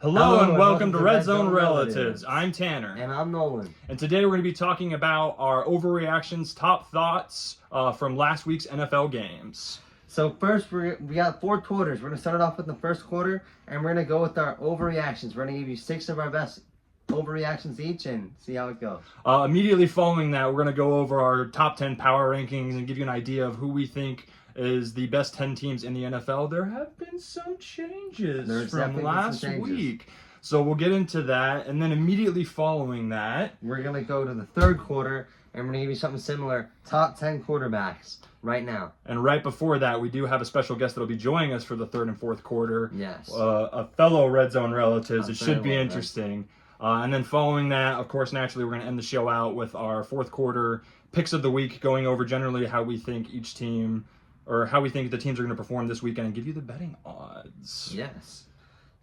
Hello and welcome to Red Zone Relatives. I'm Tanner. And I'm Nolan. And today we're going to be talking about our overreactions, top thoughts from last week's NFL games. So first, we got 4 quarters. We're going to start it off with the first quarter, and we're going to go with our overreactions. We're going to give you 6 of our best overreactions each and see how it goes. Immediately following that, we're going to go over our top 10 power rankings and give you an idea of who we think is the best 10 teams in the NFL. There have been some changes from last week. So we'll get into that. And then immediately following that, we're going to go to the third quarter, and we're going to give you something similar. Top 10 quarterbacks right now. And right before that, we do have a special guest that will be joining us for the third and fourth quarter. Yes. A fellow Red Zone Relatives. It should be interesting. And then following that, of course, naturally, we're going to end the show out with our fourth quarter picks of the week, going over generally how we think each team, or how we think the teams are going to perform this weekend, and give you the betting odds. Yes.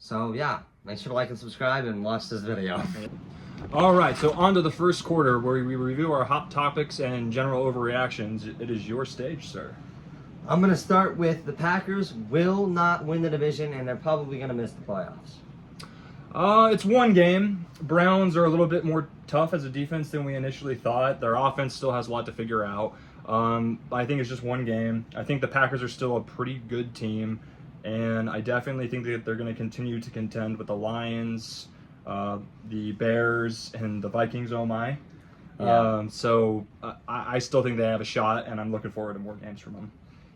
So, yeah, make sure to like and subscribe and watch this video. All right, so on to the first quarter, where we review our hot topics and general overreactions. It is your stage, sir. I'm going to start with the Packers will not win the division, and they're probably going to miss the playoffs. It's one game. Browns are a little bit more tough as a defense than we initially thought. Their offense still has a lot to figure out. I think it's just one game. I think the Packers are still a pretty good team, and I definitely think that they're going to continue to contend with the Lions, the Bears, and the Vikings, oh my. Yeah. So I still think they have a shot, and I'm looking forward to more games from them.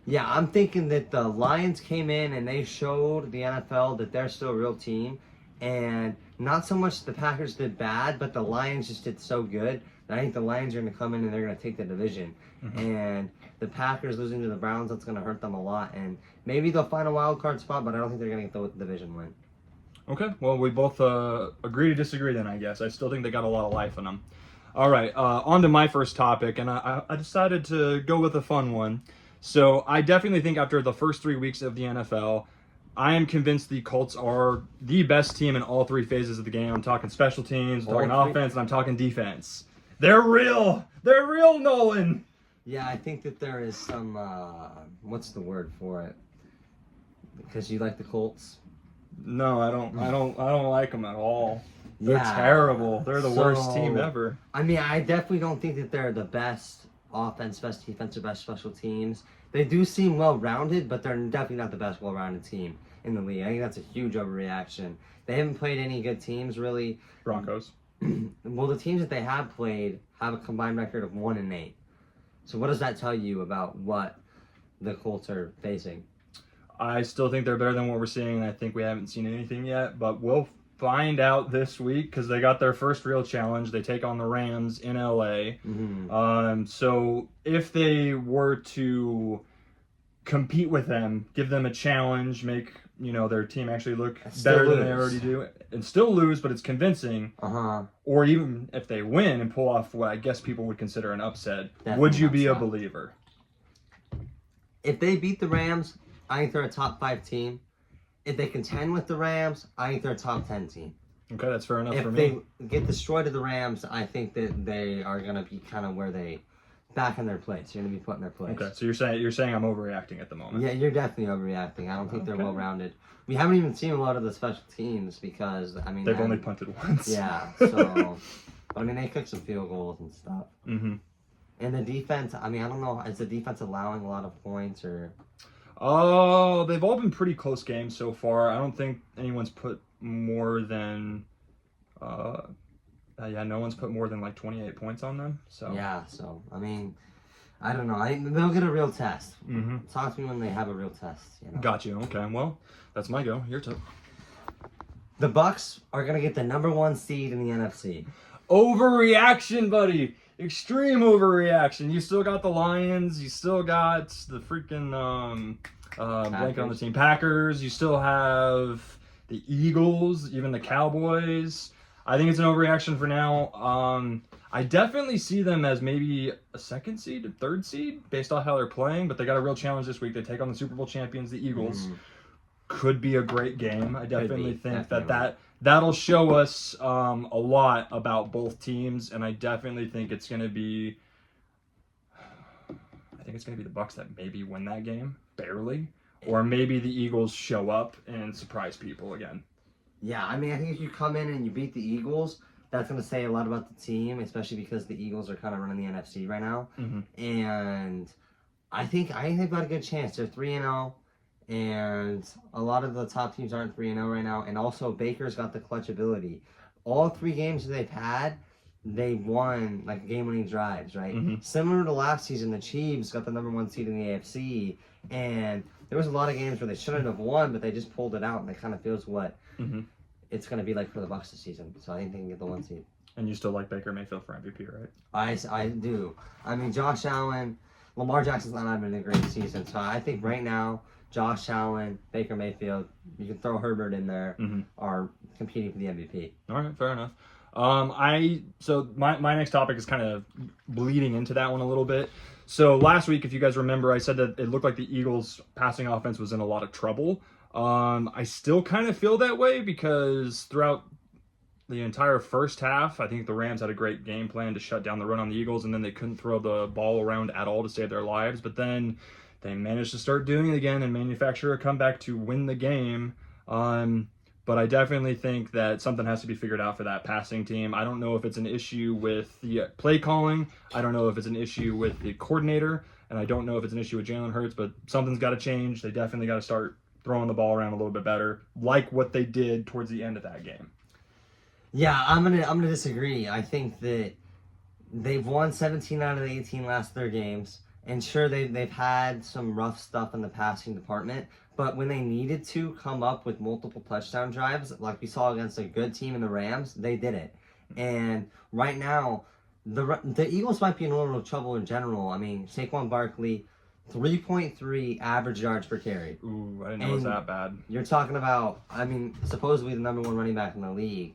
Yeah, I'm thinking that the Lions came in and they showed the NFL that they're still a real team, and not so much the Packers did bad, but the Lions just did so good. I think the Lions are going to come in and they're going to take the division. Mm-hmm. And the Packers losing to the Browns, that's going to hurt them a lot. And maybe they'll find a wild card spot, but I don't think they're going to get the division win. Okay, well, we both agree to disagree then, I guess. I still think they got a lot of life in them. All right, on to my first topic, and I decided to go with a fun one. So I definitely think after the first 3 weeks of the NFL, I am convinced the Colts are the best team in all 3 phases of the game. I'm talking special teams, I'm talking offense, and I'm talking defense. They're real. They're real, Nolan. Yeah, I think that there is some, what's the word for it? Because you like the Colts? No, I don't like them at all. They're terrible. They're the worst team ever. I mean, I definitely don't think that they're the best offense, best defense, or best special teams. They do seem well-rounded, but they're definitely not the best well-rounded team in the league. I think that's a huge overreaction. They haven't played any good teams, really. Broncos. Well, the teams that they have played have a combined record of 1-8. So what does that tell you about what the Colts are facing? I still think they're better than what we're seeing. I think we haven't seen anything yet, but we'll find out this week because they got their first real challenge. They take on the Rams in LA. Mm-hmm. So if they were to compete with them, give them a challenge, make their team actually look better than they already do, and still lose, but it's convincing. Or even if they win and pull off what I guess people would consider an upset, would you be a believer? If they beat the Rams, I think they're a top 5 team. If they contend with the Rams, I think they're a top 10 team. Okay, that's fair enough for me. If they get destroyed to the Rams, I think that they are going to be kind of where they back in their place. You're going to be put in their place. Okay, so you're saying I'm overreacting at the moment. Yeah, you're definitely overreacting. I don't think they're well-rounded. We haven't even seen a lot of the special teams because, I mean... They've only punted once. Yeah, so... But, I mean, they kicked some field goals and stuff. Mm-hmm. And the defense, I mean, I don't know. Is the defense allowing a lot of points or... Oh, they've all been pretty close games so far. I don't think anyone's put more than... no one's put more than like 28 points on them. So yeah, so I mean, I don't know. They'll get a real test. Mm-hmm. Talk to me when they have a real test. Got you. Okay, well, that's my go. Your turn. The Bucks are gonna get the #1 seed in the NFC. Overreaction, buddy. Extreme overreaction. You still got the Lions. You still got the freaking blank on the team Packers. You still have the Eagles, even the Cowboys. I think it's an overreaction for now. I definitely see them as maybe a 2nd seed, a 3rd seed, based on how they're playing, but they got a real challenge this week. They take on the Super Bowl champions, the Eagles. Could be a great game. I definitely think that'll show us a lot about both teams, and I definitely think it's going to be... I think it's going to be the Bucs that maybe win that game, barely. Or maybe the Eagles show up and surprise people again. Yeah, I mean, I think if you come in and you beat the Eagles, that's going to say a lot about the team, especially because the Eagles are kind of running the NFC right now. And I think they've got a good chance. They're 3-0, and a lot of the top teams aren't 3-0 right now. And also, Baker's got the clutch ability. All 3 games that they've had, they won like game-winning drives, right? Similar to last season, the Chiefs got the #1 seed in the AFC, and there was a lot of games where they shouldn't have won, but they just pulled it out, and it kind of feels what it's going to be like for the Bucs this season. So I think they can get the 1 seed. And you still like Baker Mayfield for MVP, right? I do. I mean, Josh Allen, Lamar Jackson's not having a great season, so I think right now, Josh Allen, Baker Mayfield, you can throw Herbert in there, are competing for the MVP. All right, fair enough. So my next topic is kind of bleeding into that one a little bit. So last week, if you guys remember, I said that it looked like the Eagles' passing offense was in a lot of trouble. I still kind of feel that way because throughout the entire first half, I think the Rams had a great game plan to shut down the run on the Eagles, and then they couldn't throw the ball around at all to save their lives. But then they managed to start doing it again and manufacture a comeback to win the game. But I definitely think that something has to be figured out for that passing team. I don't know if it's an issue with the play calling. I don't know if it's an issue with the coordinator. And I don't know if it's an issue with Jalen Hurts, but something's got to change. They definitely got to start throwing the ball around a little bit better, like what they did towards the end of that game. Yeah, I'm gonna disagree. I think that they've won 17 out of the 18 last 3 games. And sure, they've had some rough stuff in the passing department, but when they needed to come up with multiple touchdown drives, like we saw against a good team in the Rams, they did it. And right now, the Eagles might be in a little trouble in general. I mean, Saquon Barkley, 3.3 average yards per carry. Ooh, I didn't know it was that bad. You're talking about, I mean, supposedly the #1 running back in the league.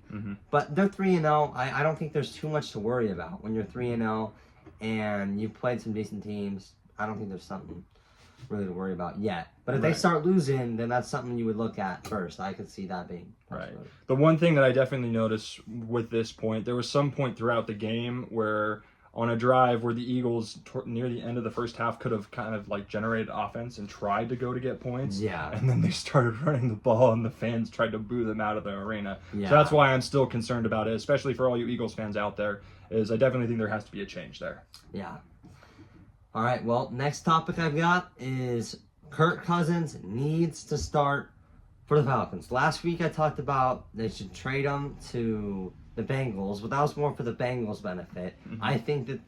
But they're 3-0. I don't think there's too much to worry about when you're 3-0 and you've played some decent teams. I don't think there's something really to worry about yet. But if they start losing, then that's something you would look at first. I could see that being right. The one thing that I definitely noticed with this point, there was some point throughout the game where on a drive where the Eagles near the end of the first half could have kind of like generated offense and tried to go to get points. Yeah. And then they started running the ball and the fans tried to boo them out of the arena. Yeah. So that's why I'm still concerned about it, especially for all you Eagles fans out there, is I definitely think there has to be a change there. Yeah. All right, well, next topic I've got is Kirk Cousins needs to start for the Falcons. Last week I talked about they should trade him to the Bengals, but that was more for the Bengals' benefit. I think that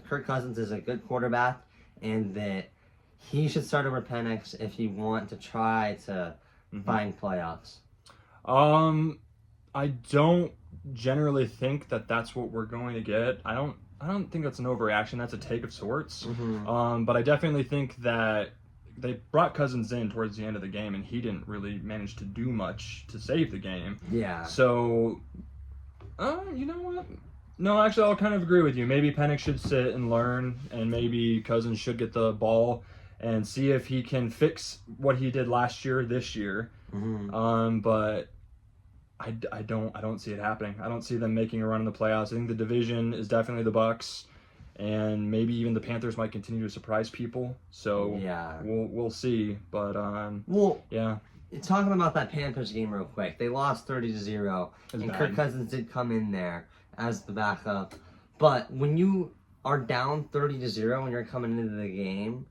Kirk Cousins is a good quarterback and that he should start over Penix if you want to try to find playoffs. I don't generally think that that's what we're going to get. I don't think that's an overreaction. That's a take of sorts. But I definitely think that they brought Cousins in towards the end of the game, and he didn't really manage to do much to save the game. Yeah. So, you know what? No, actually, I'll kind of agree with you. Maybe Penix should sit and learn, and maybe Cousins should get the ball and see if he can fix what he did last year this year. But I don't see it happening. I don't see them making a run in the playoffs. I think the division is definitely the Bucs, and maybe even the Panthers might continue to surprise people. So yeah, we'll see. But yeah. Talking about that Panthers game real quick, they lost 30-0, and Kirk Cousins did come in there as the backup. But when you are down 30-0 and you're coming into the game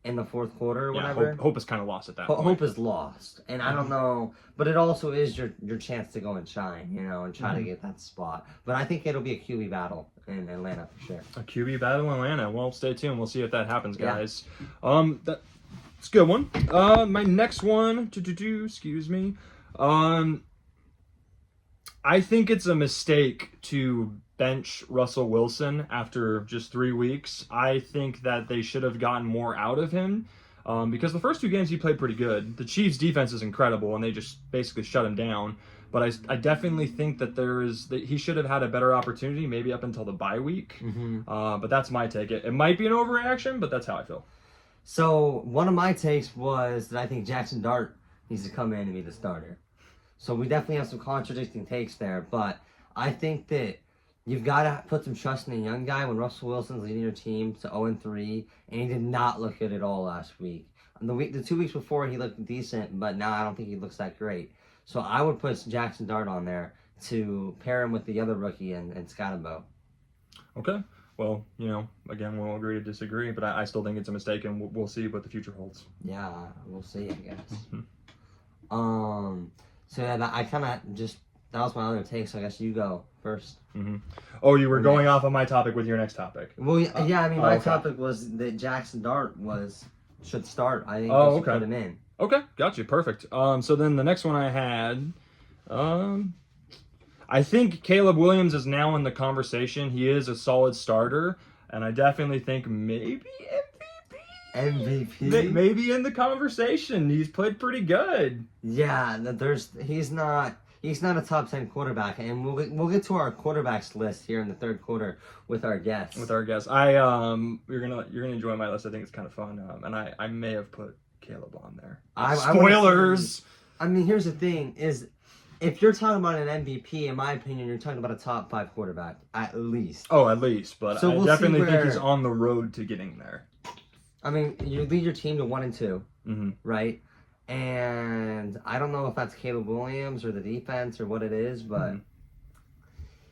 in the fourth quarter or whatever, hope is kind of lost at that point. Hope is lost, and I don't know, but it also is your chance to go and shine, and try to get that spot. But I think it'll be a QB battle in Atlanta for sure. A QB battle in Atlanta. Well, stay tuned. We'll see if that happens, guys. It's a good one. My next one, excuse me. I think it's a mistake to bench Russell Wilson after just 3 weeks. I think that they should have gotten more out of him because the first 2 games he played pretty good. The Chiefs' defense is incredible, and they just basically shut him down. But I definitely think that he should have had a better opportunity, maybe up until the bye week. But that's my take. It might be an overreaction, but that's how I feel. So one of my takes was that I think Jackson Dart needs to come in and be the starter. So we definitely have some contradicting takes there, but I think that you've got to put some trust in a young guy when Russell Wilson's leading your team to 0-3, and he did not look good at all last week. The 2 weeks before, he looked decent, but now I don't think he looks that great. So I would put Jackson Dart on there to pair him with the other rookie and Scottambo. Okay. Well, again, we'll agree to disagree, but I still think it's a mistake, and we'll see what the future holds. Yeah, we'll see, I guess. Mm-hmm. So yeah, that was my other take. So I guess you go first. Mm-hmm. Oh, you were going off of my topic with your next topic. Well, yeah, I mean, my okay. topic was that Jackson Dart should start. I think Oh, they should okay. put him in. Okay, got you. Perfect. So then the next one I had, I think Caleb Williams is now in the conversation. He is a solid starter, and I definitely think maybe MVP? Maybe in the conversation. He's played pretty good. Yeah, he's not a top 10 quarterback, and we'll get to our quarterbacks list here in the third quarter with our guests. You're gonna enjoy my list. I think it's kind of fun, and I may have put Caleb on there. Spoilers. I mean, here's the thing: is if you're talking about an MVP, in my opinion, you're talking about a top 5 quarterback at least. Oh, at least, but So I we'll definitely see think where- he's on the road to getting there. I mean, you lead your team to 1-2, Mm-hmm. right? And I don't know if that's Caleb Williams or the defense or what it is, but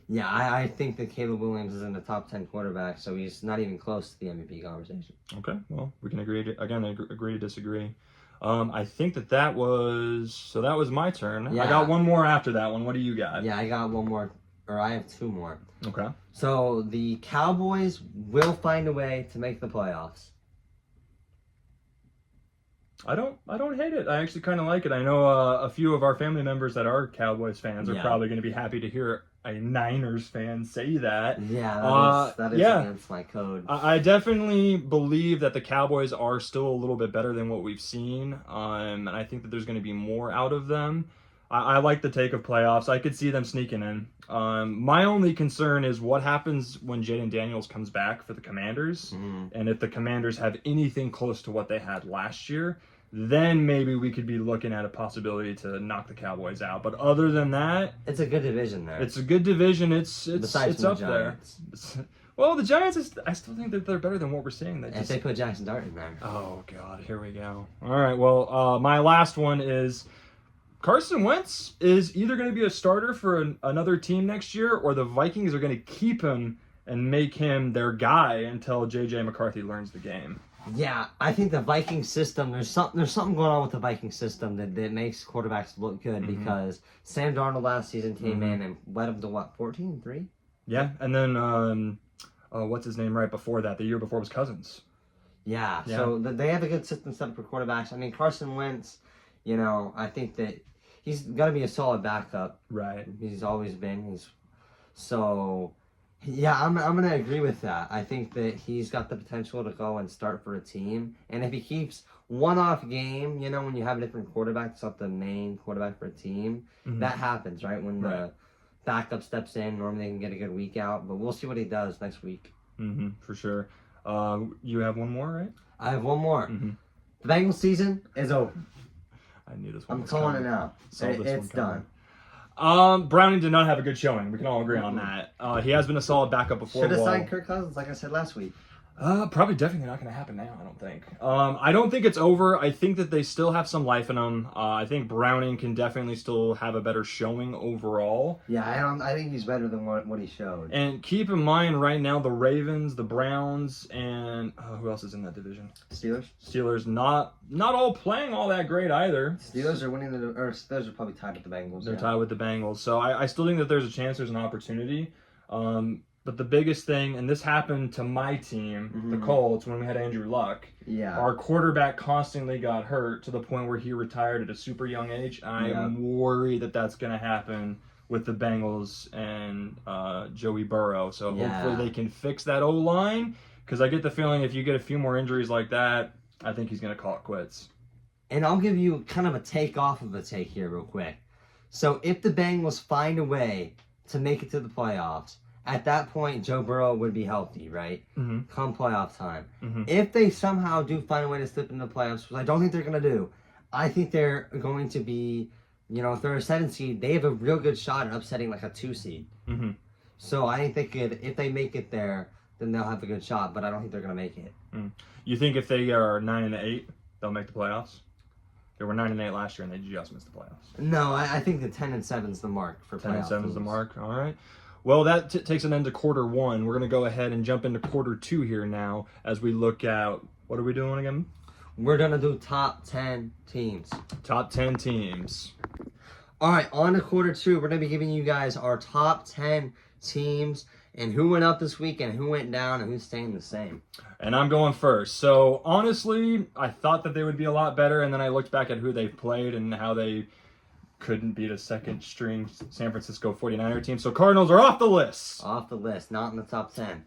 yeah, I think that Caleb Williams is in the top 10 quarterback, so he's not even close to the MVP conversation. Okay, well, we can agree to disagree. I think that was my turn. Yeah. I got one more after that one. What do you got? Yeah, I got one more, or I have 2 more. Okay. So the Cowboys will find a way to make the playoffs. I don't hate it. I actually kind of like it. I know a few of our family members that are Cowboys fans are probably going to be happy to hear a Niners fan say that. Yeah, that is against my code. I definitely believe that the Cowboys are still a little bit better than what we've seen, and I think that there's going to be more out of them. I like the take of playoffs. I could see them sneaking in. My only concern is what happens when Jaden Daniels comes back for the Commanders, and if the Commanders have anything close to what they had last year, then maybe we could be looking at a possibility to knock the Cowboys out. But other than that, it's a good division there. It's a good division. It's Besides up the there. Well, the Giants I still think that they're better than what we're seeing. If they put Jackson Dart in there. Oh God, here we go. All right. Well, my last one is Carson Wentz is either going to be a starter for another team next year, or the Vikings are going to keep him and make him their guy until J.J. McCarthy learns the game. Yeah, I think the Viking system, there's something going on with the Viking system that makes quarterbacks look good, because Sam Darnold last season came in and led him to 14-3? Yeah, and then what's his name right before that? The year before was Cousins. Yeah. So they have a good system set up for quarterbacks. I mean, Carson Wentz, I think that he's got to be a solid backup. Right. He's always been. Yeah, I'm gonna agree with that. I think that he's got the potential to go and start for a team, and if he keeps one-off game, when you have a different quarterback, it's not the main quarterback for a team. That happens, right? When the backup steps in, normally they can get a good week out, but we'll see what he does next week. For sure. You have one more, right? I have one more. The Bengals season is over. I knew this one. I'm calling it now. It's done. Browning did not have a good showing. We can all agree on that. He has been a solid backup before. Should have signed Kirk Cousins, like I said last week. Probably definitely not going to happen now, I don't think. I don't think it's over. I think that they still have some life in them. I think Browning can definitely still have a better showing overall. Yeah, I think he's better than what he showed. And keep in mind right now the Ravens, the Browns, and who else is in that division? Steelers not all playing all that great either. Steelers are winning Steelers are probably tied with the Bengals. They're tied with the Bengals. So I still think that there's a chance, there's an opportunity. But the biggest thing, and this happened to my team, the Colts, when we had Andrew Luck. Yeah. Our Our quarterback constantly got hurt to the point where he retired at a super young age. I am worried that that's going to happen with the Bengals and Joey Burrow. So hopefully they can fix that O-line, because I get the feeling if you get a few more injuries like that, I think he's going to call it quits. And I'll give you kind of a take off of a take here real quick. So if the Bengals find a way to make it to the playoffs, at that point, Joe Burrow would be healthy, right? Come playoff time. If they somehow do find a way to slip into the playoffs, which I don't think they're going to do, I think they're going to be, if they're a 7 seed, they have a real good shot at upsetting like a 2 seed. So I think they could, if they make it there, then they'll have a good shot, but I don't think they're going to make it. You think if they are 9-8, they'll make the playoffs? They were 9-8 last year, and they just missed the playoffs. No, I think the 10-7 is the mark for playoff 10-7 is teams. the mark. All right. Well, that takes an end to quarter one. We're going to go ahead and jump into quarter two here now as we look at, what are we doing again? We're going to do top 10 teams. Top 10 teams. All right, on to quarter two. We're going to be giving you guys our top 10 teams and who went up this week and who went down and who's staying the same. And I'm going first. So, honestly, I thought that they would be a lot better, and then I looked back at who they've played and how they couldn't beat a second-string San Francisco 49er team. So, Cardinals are off the list. Off the list, not in the top 10.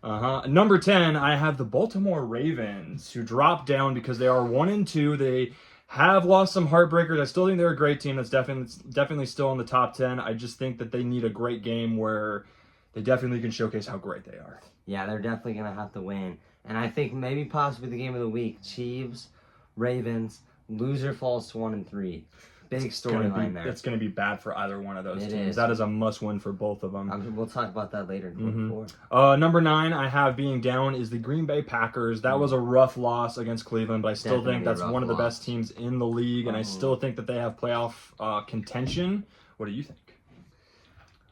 Number 10, I have the Baltimore Ravens, who dropped down because they are 1-2. They have lost some heartbreakers. I still think they're a great team. That's definitely still in the top 10. I just think that they need a great game where they definitely can showcase how great they are. Yeah, they're definitely going to have to win. And I think maybe possibly the game of the week, Chiefs, Ravens, loser falls to 1-3. Big storyline there. It's going to be bad for either one of those teams. Is. That is a must-win for both of them. We'll talk about that later in quarter four. Number 9 I have being down is the Green Bay Packers. That was a rough loss against Cleveland, but I still think that's one of the best teams in the league, and I still think that they have playoff contention. What do you think?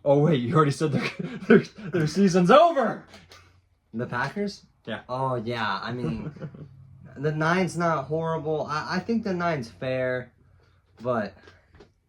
Oh, wait, you already said their season's over. The Packers? Yeah. Oh, yeah. I mean, the 9's not horrible. I think the 9's fair. But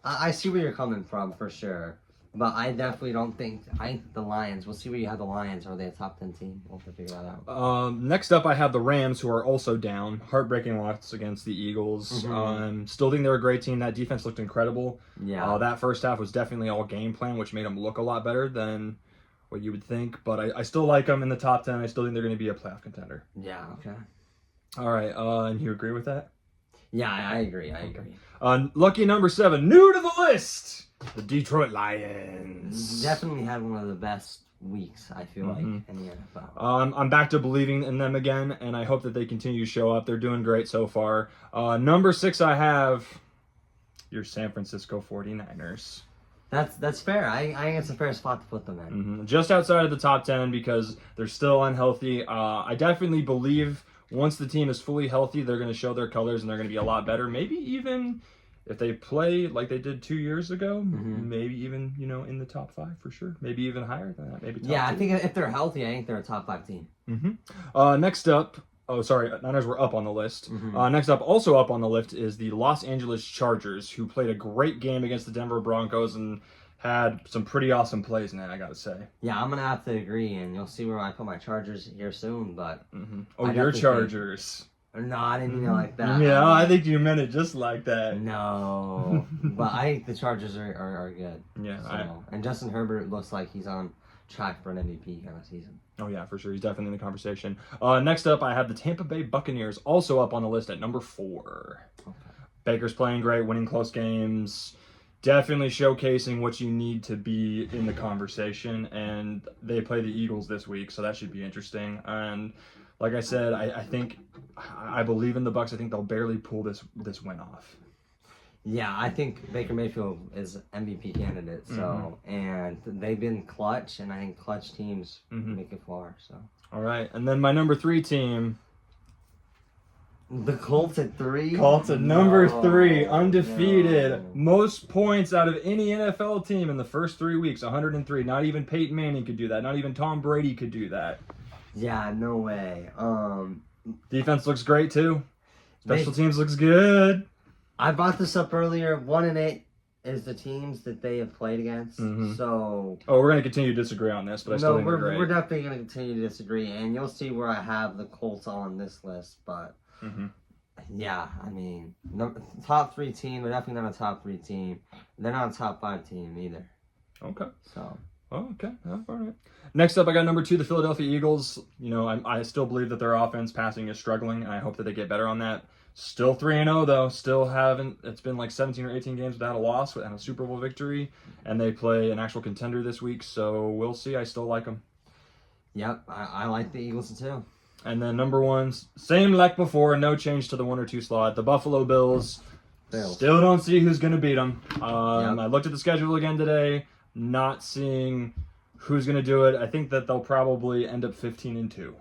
I see where you're coming from for sure. But I definitely don't think. I think the Lions. We'll see where you have the Lions. Are they a top 10 team? We'll have to figure that out. Next up, I have the Rams, who are also down. Heartbreaking loss against the Eagles. Still think they're a great team. That defense looked incredible. Yeah. That first half was definitely all game plan, which made them look a lot better than what you would think. But I still like them in the top 10. I still think they're going to be a playoff contender. Yeah. Okay. All right. And you agree with that? Yeah, I agree. Lucky number 7, new to the list, the Detroit Lions. Definitely had one of the best weeks, I feel like, in the NFL. I'm back to believing in them again, and I hope that they continue to show up. They're doing great so far. Number 6, I have your San Francisco 49ers. That's fair. I think it's a fair spot to put them in. Just outside of the top 10 because they're still unhealthy. I definitely believe once the team is fully healthy, they're going to show their colors and they're going to be a lot better. Maybe even if they play like they did 2 years ago, maybe even, in the top 5 for sure. Maybe even higher than that. Maybe top 2. I think if they're healthy, I think they're a top 5 team. Next up, Niners were up on the list. Next up, also up on the list, is the Los Angeles Chargers, who played a great game against the Denver Broncos and had some pretty awesome plays in it, I gotta say. Yeah, I'm gonna have to agree, and you'll see where I put my Chargers here soon. But oh, your Chargers? No, I didn't mean it like that. Yeah, I think you meant it just like that. No, but I think the Chargers are good. Yeah, and Justin Herbert looks like he's on track for an MVP kind of season. Oh yeah, for sure. He's definitely in the conversation. Next up, I have the Tampa Bay Buccaneers, also up on the list at number 4. Okay. Baker's playing great, winning close games. Definitely showcasing what you need to be in the conversation, and they play the Eagles this week, so that should be interesting. And like I said, I believe in the Bucs. I think they'll barely pull this win off. Yeah, I think Baker Mayfield is MVP candidate. So and they've been clutch, and I think clutch teams make it far. So all right, and then my number 3 team. The Colts at 3? Colts at number 3, undefeated. No. Most points out of any NFL team in the first 3 weeks, 103. Not even Peyton Manning could do that. Not even Tom Brady could do that. Yeah, no way. Defense looks great, too. Special teams looks good. I brought this up earlier. 1-8 is the teams that they have played against. So... Oh, we're going to continue to disagree on this, but I still think we're definitely going to continue to disagree. And you'll see where I have the Colts on this list, but... Yeah, I mean, top 3 team. They're definitely not a top 3 team. They're not a top 5 team either. Okay. So. Oh, okay. All right. Next up, I got number 2, the Philadelphia Eagles. I still believe that their offense passing is struggling, and I hope that they get better on that. Still 3-0 though. Still haven't. It's been like 17 or 18 games without a loss and a Super Bowl victory, and they play an actual contender this week. So we'll see. I still like them. Yep, I like the Eagles too. And then number 1, same like before, no change to the 1 or 2 slot. The Buffalo Bills. Still don't see who's going to beat them. I looked at the schedule again today, not seeing who's going to do it. I think that they'll probably end up 15-2.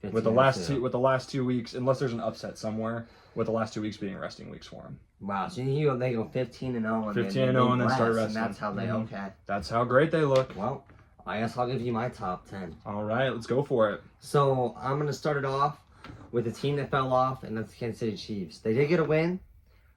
with the last 2 weeks, unless there's an upset somewhere, with the last 2 weeks being resting weeks for them. Wow, so they go 15-0 and 15-0 and then start resting. And that's how they okay. That's how great they look. Well, I guess I'll give you my top 10. All right, let's go for it. So I'm gonna start it off with a team that fell off, and that's the Kansas City Chiefs. They did get a win,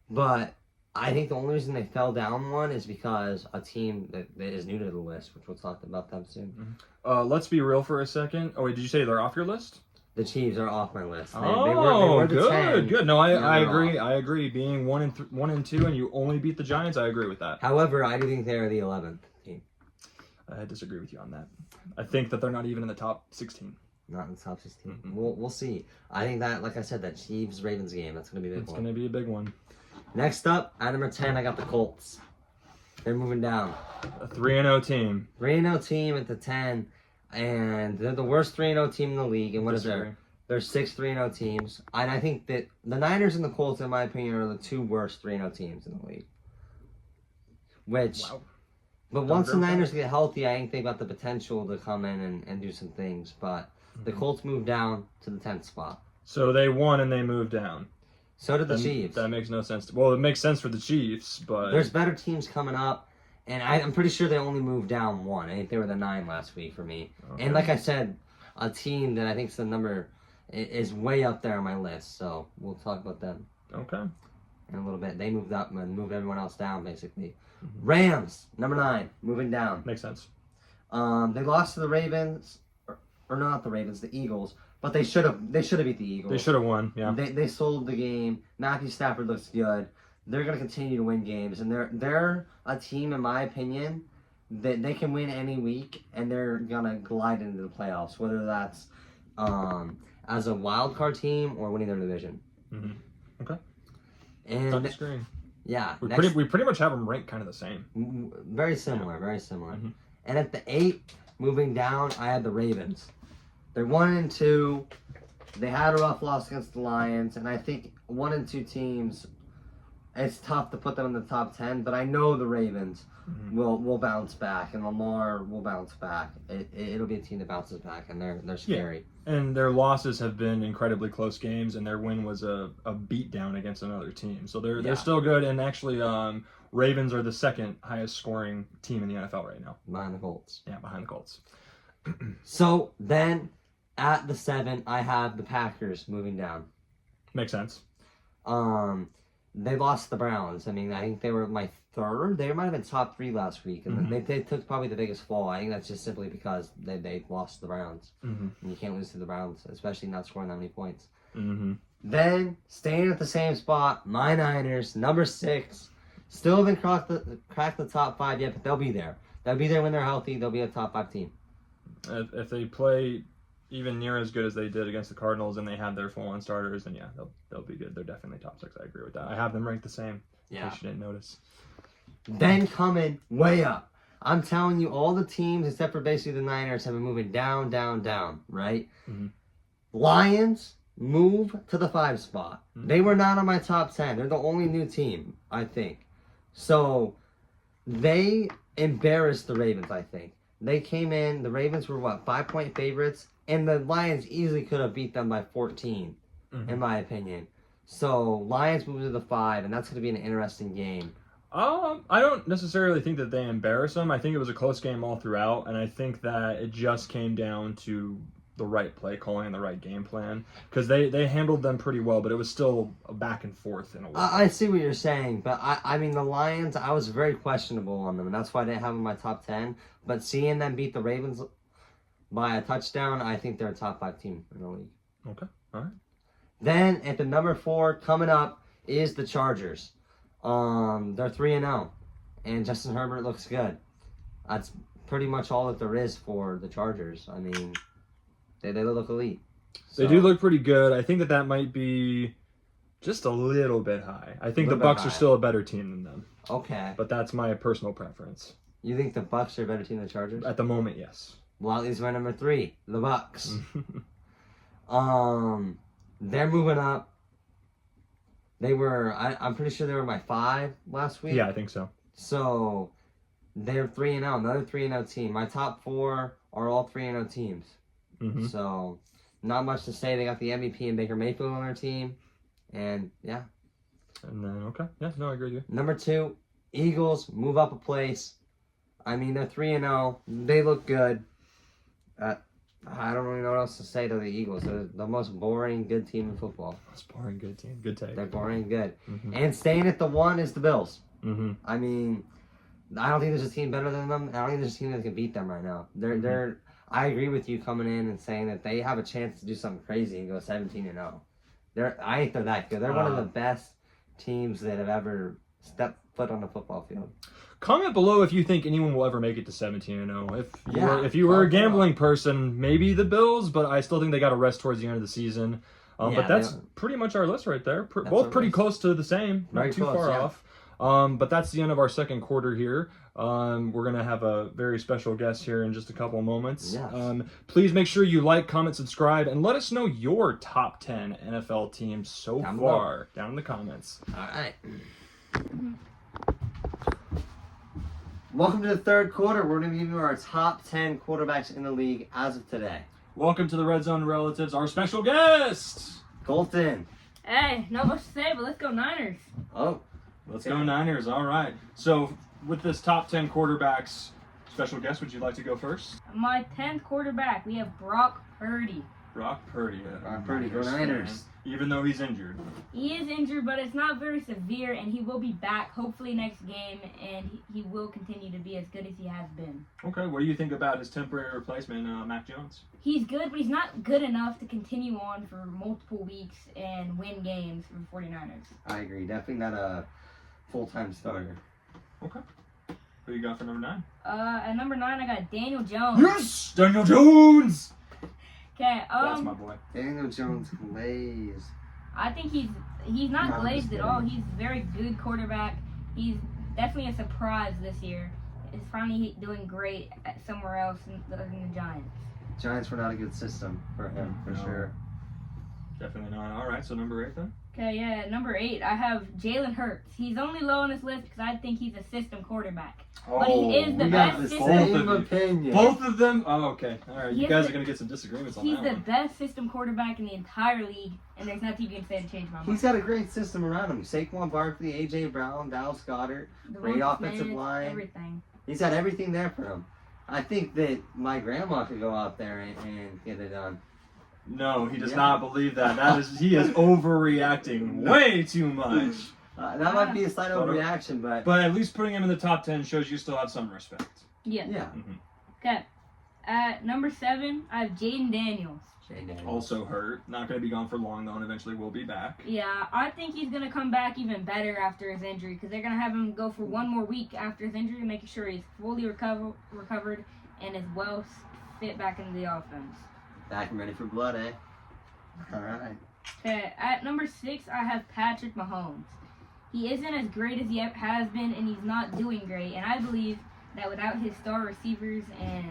but I think the only reason they fell down one is because a team that is new to the list, which we'll talk about them soon. Let's be real for a second. Oh wait, did you say they're off your list? The Chiefs are off my list. They were the good, 10, good. No, I agree. Off. I agree. Being 1 and 2, and you only beat the Giants, I agree with that. However, I do think they are the 11th team. I disagree with you on that. I think that they're not even in the top 16. Not in the top 16. Mm-hmm. We'll see. I think that, like I said, that Chiefs-Ravens game, that's going to be a big one. It's going to be a big one. Next up, at number 10, I got the Colts. They're moving down. A 3-0 team. 3-0 team at the 10, and they're the worst 3-0 team in the league. And what is there? There's 6 3-0 teams. And I think that the Niners and the Colts, in my opinion, are the 2 worst 3-0 teams in the league. Wow. But once the Niners get healthy, I think they've got the potential to come in and do some things. But the Colts moved down to the 10th spot. So they won and they moved down. So did the Chiefs. That makes no sense. Well, it makes sense for the Chiefs, but... There's better teams coming up, and I'm pretty sure they only moved down 1. I think they were the 9 last week for me. Okay. And like I said, a team that I think is the number is way up there on my list, so we'll talk about them. Okay. In a little bit. They moved up and moved everyone else down, basically. Mm-hmm. Rams, number 9, moving down. Makes sense. They lost to the Ravens, or not the Ravens, the Eagles. But they should have beat the Eagles. They should have won, yeah. They sold the game. Matthew Stafford looks good. They're going to continue to win games. And they're a team, in my opinion, that they can win any week. And they're going to glide into the playoffs. Whether that's as a wild card team or winning their division. Mm-hmm. Okay. And not disagreeing. Yeah. We pretty much have them ranked kind of the same. Very similar, yeah. Very similar. Mm-hmm. And at the 8, moving down, I had the Ravens. They're 1 and 2. They had a rough loss against the Lions, and I think 1 and 2 teams, it's tough to put them in the top 10. But I know the Ravens will bounce back, and Lamar will bounce back. It'll be a team that bounces back, and they're scary. Yeah. And their losses have been incredibly close games, and their win was a beatdown against another team. So they're still good, and actually, Ravens are the 2nd highest scoring team in the NFL right now, behind the Colts. Yeah, behind the Colts. So then, at the 7, I have the Packers moving down. Makes sense. They lost the Browns. I mean, I think they were my 3rd. They might have been top 3 last week, and they took probably the biggest fall. I think that's just simply because they lost the Browns. And you can't lose to the Browns, especially not scoring that many points. Then, staying at the same spot, my Niners, number 6. Still haven't cracked the top 5 yet, but they'll be there. They'll be there when they're healthy. They'll be a top 5 team. If they play even near as good as they did against the Cardinals and they have their full-on starters, then yeah, they'll be good. They're definitely top 6. I agree with that. I have them ranked the same. Yeah. In case you didn't notice. Then coming way up, I'm telling you, all the teams except for basically the Niners have been moving down, down, down. Right? Lions move to the 5 spot. They were not on my top 10. They're the only new team, I think. So they embarrassed the Ravens, I think. They came in, the Ravens were, 5-point favorites? And the Lions easily could have beat them by 14, in my opinion. So, Lions moved to the 5, and that's going to be an interesting game. I don't necessarily think that they embarrassed them. I think it was a close game all throughout, and I think that it just came down to the right play calling and the right game plan. Because they handled them pretty well, but it was still a back and forth in a way. I see what you're saying, but I mean, the Lions, I was very questionable on them, and that's why I didn't have them in my top 10. But seeing them beat the Ravens by a touchdown, I think they're a top 5 team in the league. Okay, all right. Then, at the number 4, coming up, is the Chargers. They're 3-0, and Justin Herbert looks good. That's pretty much all that there is for the Chargers. I mean, they look elite. So, they do look pretty good. I think that might be just a little bit high. I think the Bucs are still a better team than them. Okay. But that's my personal preference. You think the Bucs are a better team than the Chargers? At the moment, yes. Well, at least my number 3, the Bucs. They're moving up. They were, I'm pretty sure they were my 5 last week. Yeah, I think so. So, they're 3-0, another 3-0 team. My top 4 are all 3-0 teams. So, Not much to say. They got the MVP and Baker Mayfield on their team. And, yeah. And then, okay. Yeah, no, I agree with you. Number 2, Eagles move up a place. I mean, they're 3-0. They look good. I don't really know what else to say to the Eagles. They're the most boring good team in football. Most boring good team. Good take. They're boring and good. Mm-hmm. And staying at the 1 is the Bills. Mm-hmm. I mean, I don't think there's a team better than them. I don't think there's a team that can beat them right now. They're. I agree with you coming in and saying that they have a chance to do something crazy and go 17-0. I think they're that good. They're one of the best teams that have ever stepped foot on the football field. Comment below if you think anyone will ever make it to 17-0. If you Yeah, were a gambling person, maybe the Bills, but I still think they got to rest towards the end of the season. But that's pretty much our list right there. Both pretty close to the same, not too far off. But that's the end of our second quarter here. We're going to have a very special guest here in just a couple of moments. Yes. Please make sure you like, comment, subscribe, and let us know your top 10 NFL teams so far down in the comments. All right. Welcome to the third quarter. We're going to give you our top 10 quarterbacks in the league as of today. Welcome to the Red Zone Relatives, our special guest. Colton. Hey, not much to say, but let's go Niners. Oh. Let's go Niners. All right. So with this top 10 quarterbacks, special guest, would you like to go first? My 10th quarterback, we have Brock Purdy. Brock Purdy. Brock Purdy, go Niners. Even though he's injured. He is injured, but it's not very severe, and he will be back hopefully next game, and he will continue to be as good as he has been. Okay, what do you think about his temporary replacement, Mac Jones? He's good, but he's not good enough to continue on for multiple weeks and win games for the 49ers. I agree. Definitely not a full-time starter. Okay. Who you got for number 9? At number 9, I got Daniel Jones. Yes! Daniel Jones! Okay, That's my boy. Daniel Jones glaze. I think he's not glazed at all. He's a very good quarterback. He's definitely a surprise this year. He's finally doing great at somewhere else other than the Giants. Giants were not a good system for him, for sure. Definitely not. All right, so number 8 then? Okay, yeah, number 8, I have Jalen Hurts. He's only low on this list because I think he's a system quarterback. But he is the best system. Same opinion. Both of them? Oh, okay. All right, you guys the- are going to get some disagreements on He's that the one. best system quarterback in the entire league, and there's nothing you can say to change my mind. He's got a great system around him. Saquon Barkley, A.J. Brown, Dallas Goedert, great Devonta offensive Smith, line. everything. He's got everything there for him. I think that my grandma could go out there and get it done. No, he does not believe that. He is overreacting way too much. That might be a slight overreaction, but at least putting him in the top 10 shows you still have some respect. Yeah. Mm-hmm. Okay. At number 7, I have Jaden Daniels. Also hurt. Not going to be gone for long, though, and eventually will be back. Yeah, I think he's going to come back even better after his injury because they're going to have him go for one more week after his injury, making sure he's fully recovered and is well fit back into the offense. Back and ready for blood, eh? All right. Okay, at number 6, I have Patrick Mahomes. He isn't as great as he has been, and he's not doing great. And I believe that without his star receivers and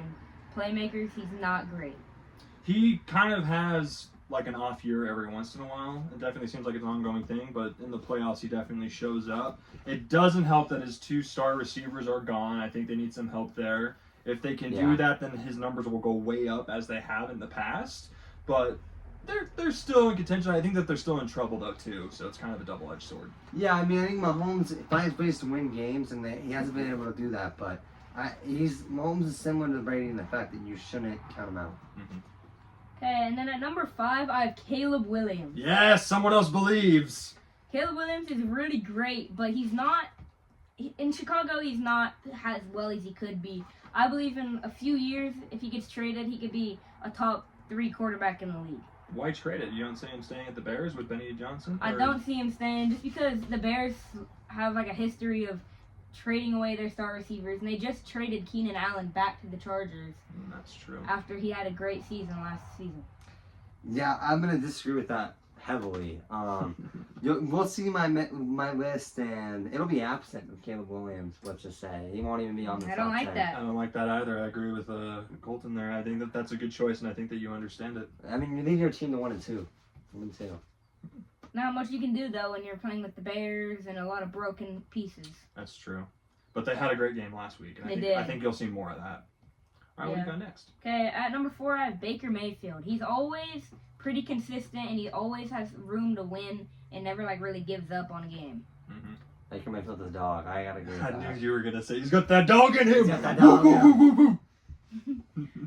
playmakers, he's not great. He kind of has like an off year every once in a while. It definitely seems like it's an ongoing thing, but in the playoffs, he definitely shows up. It doesn't help that his 2 star receivers are gone. I think they need some help there. If they can do that, then his numbers will go way up as they have in the past. But they're still in contention. I think that they're still in trouble, though, too. So it's kind of a double-edged sword. Yeah, I mean, I think Mahomes finds ways to win games, and he hasn't been able to do that. But Mahomes is similar to Brady in the fact that you shouldn't count him out. Mm-hmm. Okay, and then at number 5, I have Caleb Williams. Yes, someone else believes. Caleb Williams is really great, but he's not... In Chicago, he's not as well as he could be. I believe in a few years, if he gets traded, he could be a top 3 quarterback in the league. Why traded? You don't see him staying at the Bears with Benny Johnson? I don't see him staying just because the Bears have like a history of trading away their star receivers, and they just traded Keenan Allen back to the Chargers. That's true. After he had a great season last season. Yeah, I'm gonna disagree with that heavily. We'll see my list, and it'll be absent of Caleb Williams. Let's just say he won't even be on the top 10. I don't like that. I don't like that either. I agree with Colton there. I think that that's a good choice, and I think that you understand it. I mean, you lead your team to 1-2. 1-2. Not much you can do though when you're playing with the Bears and a lot of broken pieces. That's true. But they had a great game last week, and I think you'll see more of that. All right, what do you got next? Okay, at number 4, I have Baker Mayfield. He's always pretty consistent, and he always has room to win and never, like, really gives up on a game. Mm-hmm. Baker Mayfield's a dog. I gotta agree with I that. knew you were going to say he's got that dog in him. He's got that dog in him.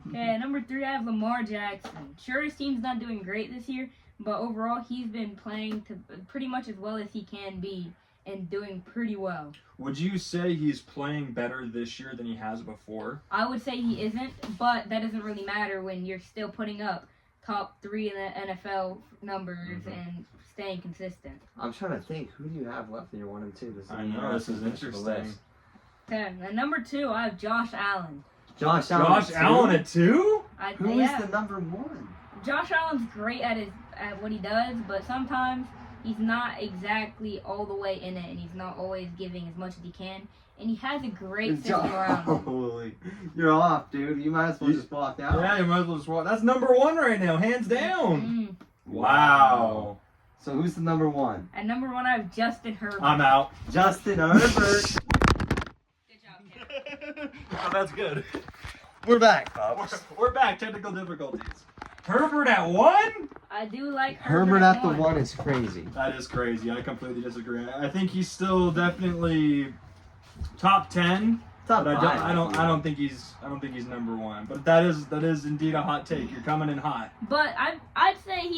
Okay, at number 3, I have Lamar Jackson. Sure, his team's not doing great this year, but overall, he's been playing to pretty much as well as he can be and doing pretty well. Would you say he's playing better this year than he has before? I would say he isn't, but that doesn't really matter when you're still putting up top 3 in the NFL numbers and staying consistent. I'm trying to think. Who do you have left in your 1 and 2? This is I know, this is interesting. Okay, at number 2, I have Josh Allen. Josh Allen. Josh Allen at 2? Who is the number 1? Josh Allen's great at what he does, but sometimes he's not exactly all the way in it, and he's not always giving as much as he can. And he has a great system around him. Holy, you're off, dude. You might as well just walk out. Yeah, you might as well just walk. That's number 1 right now, hands down. Mm. Wow. So who's the number 1? At number 1, I have Justin Herbert. I'm out. Justin Herbert. Good job, Kevin. Oh, that's good. We're back, folks. We're back. Technical difficulties. Herbert at 1? I do like Herbert at the 1 is crazy. That is crazy. I completely disagree. I think he's still definitely top 10. Top But 5. I don't think he's number 1. But that is indeed a hot take. You're coming in hot. But I'd say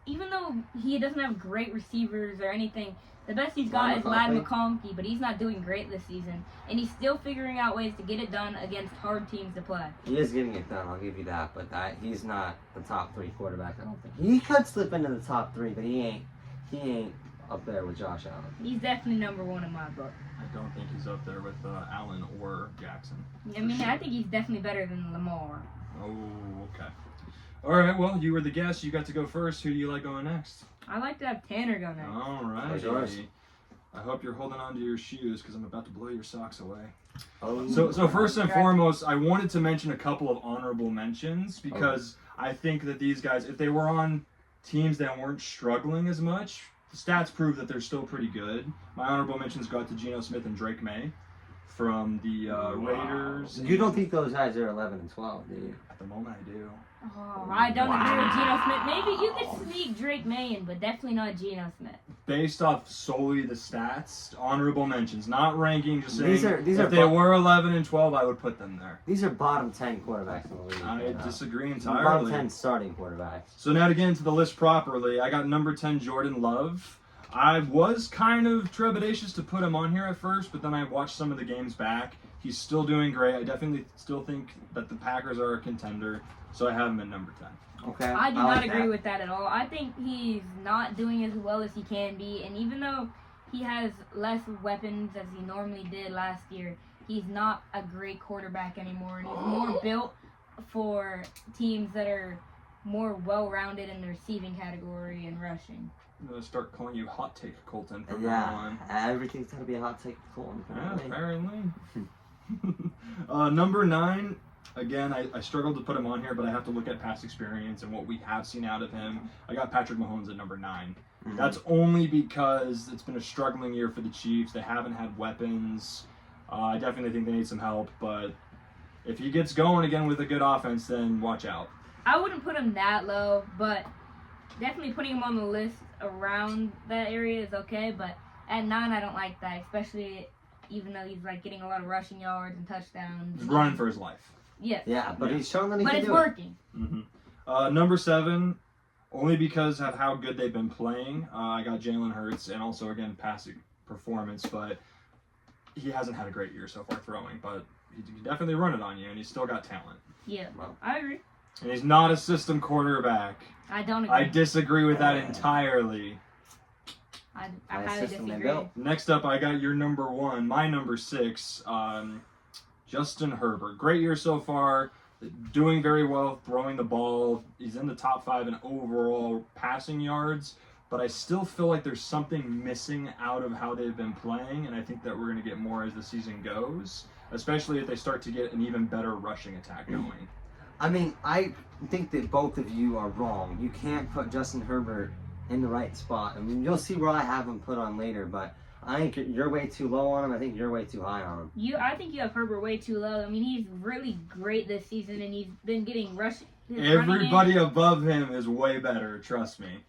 even though he doesn't have great receivers or anything, the best he's got is Ladd McConkey, but he's not doing great this season. And he's still figuring out ways to get it done against hard teams to play. He is getting it done, I'll give you that. But he's not the top 3 quarterback, I don't think. He could slip into the top 3, but he ain't up there with Josh Allen. He's definitely number 1 in my book. I don't think he's up there with Allen or Jackson. I mean, I think he's definitely better than Lamar. Oh, okay. All right. Well, you were the guest. You got to go first. Who do you like going next? I like to have Tanner go next. All right. Where's yours? I hope you're holding on to your shoes because I'm about to blow your socks away. Oh. So first and foremost, I wanted to mention a couple of honorable mentions because I think that these guys, if they were on teams that weren't struggling as much, the stats prove that they're still pretty good. My honorable mentions go out to Geno Smith and Drake May from the Raiders. You don't think those guys are 11 and 12, do you? At the moment, I do. Oh, I don't agree with Geno Smith. Maybe you could sneak Drake May in, but definitely not Geno Smith. Based off solely the stats, honorable mentions, not ranking, just saying These are if they were 11 and 12, I would put them there. These are bottom 10 quarterbacks in the league. I disagree Bottom entirely. 10 starting quarterbacks. So now to get into the list properly, I got number 10, Jordan Love. I was kind of trepidatious to put him on here at first, but then I watched some of the games back. He's still doing great. I definitely still think that the Packers are a contender, so I have him at number 10. Okay. I do like not agree that. with that at all. I think he's not doing as well as he can be, and even though he has less weapons as he normally did last year, he's not a great quarterback anymore, and he's more built for teams that are more well-rounded in the receiving category and rushing. I'm going to start calling you Hot Take Colton from now on. Everything's got to be a hot take for Colton. Yeah, apparently. Number 9, again, I struggled to put him on here, but I have to look at past experience and what we have seen out of him. I got Patrick Mahomes at number 9. Mm-hmm. That's only because it's been a struggling year for the Chiefs. They haven't had weapons. I definitely think they need some help, but if he gets going again with a good offense, then watch out. I wouldn't put him that low, but definitely putting him on the list around that area is okay, but at 9 I don't like that, especially even though he's like getting a lot of rushing yards and touchdowns. He's running for his life. Yes. Yeah, but he's showing that he But can it's do working. Mm-hmm. Number 7, only because of how good they've been playing, I got Jalen Hurts, and also, again, passing performance, but he hasn't had a great year so far throwing, but he can definitely run it on you, and he's still got talent. Yeah, Well. I agree. And he's not a system quarterback. I don't agree. I disagree with that entirely. I Nice highly system they disagree. built. Next up, I got your number 1, my number 6, Justin Herbert. Great year so far, doing very well, throwing the ball. He's in the top 5 in overall passing yards, but I still feel like there's something missing out of how they've been playing, and I think that we're going to get more as the season goes, especially if they start to get an even better rushing attack going. I mean, I think that both of you are wrong. You can't put Justin Herbert in the right spot. I mean, you'll see where I have him put on later, but I think you're way too low on him. I think you're way too high on him. I think you have Herbert way too low. I mean, he's really great this season, and he's been getting rushed. Everybody above him is way better. Trust me.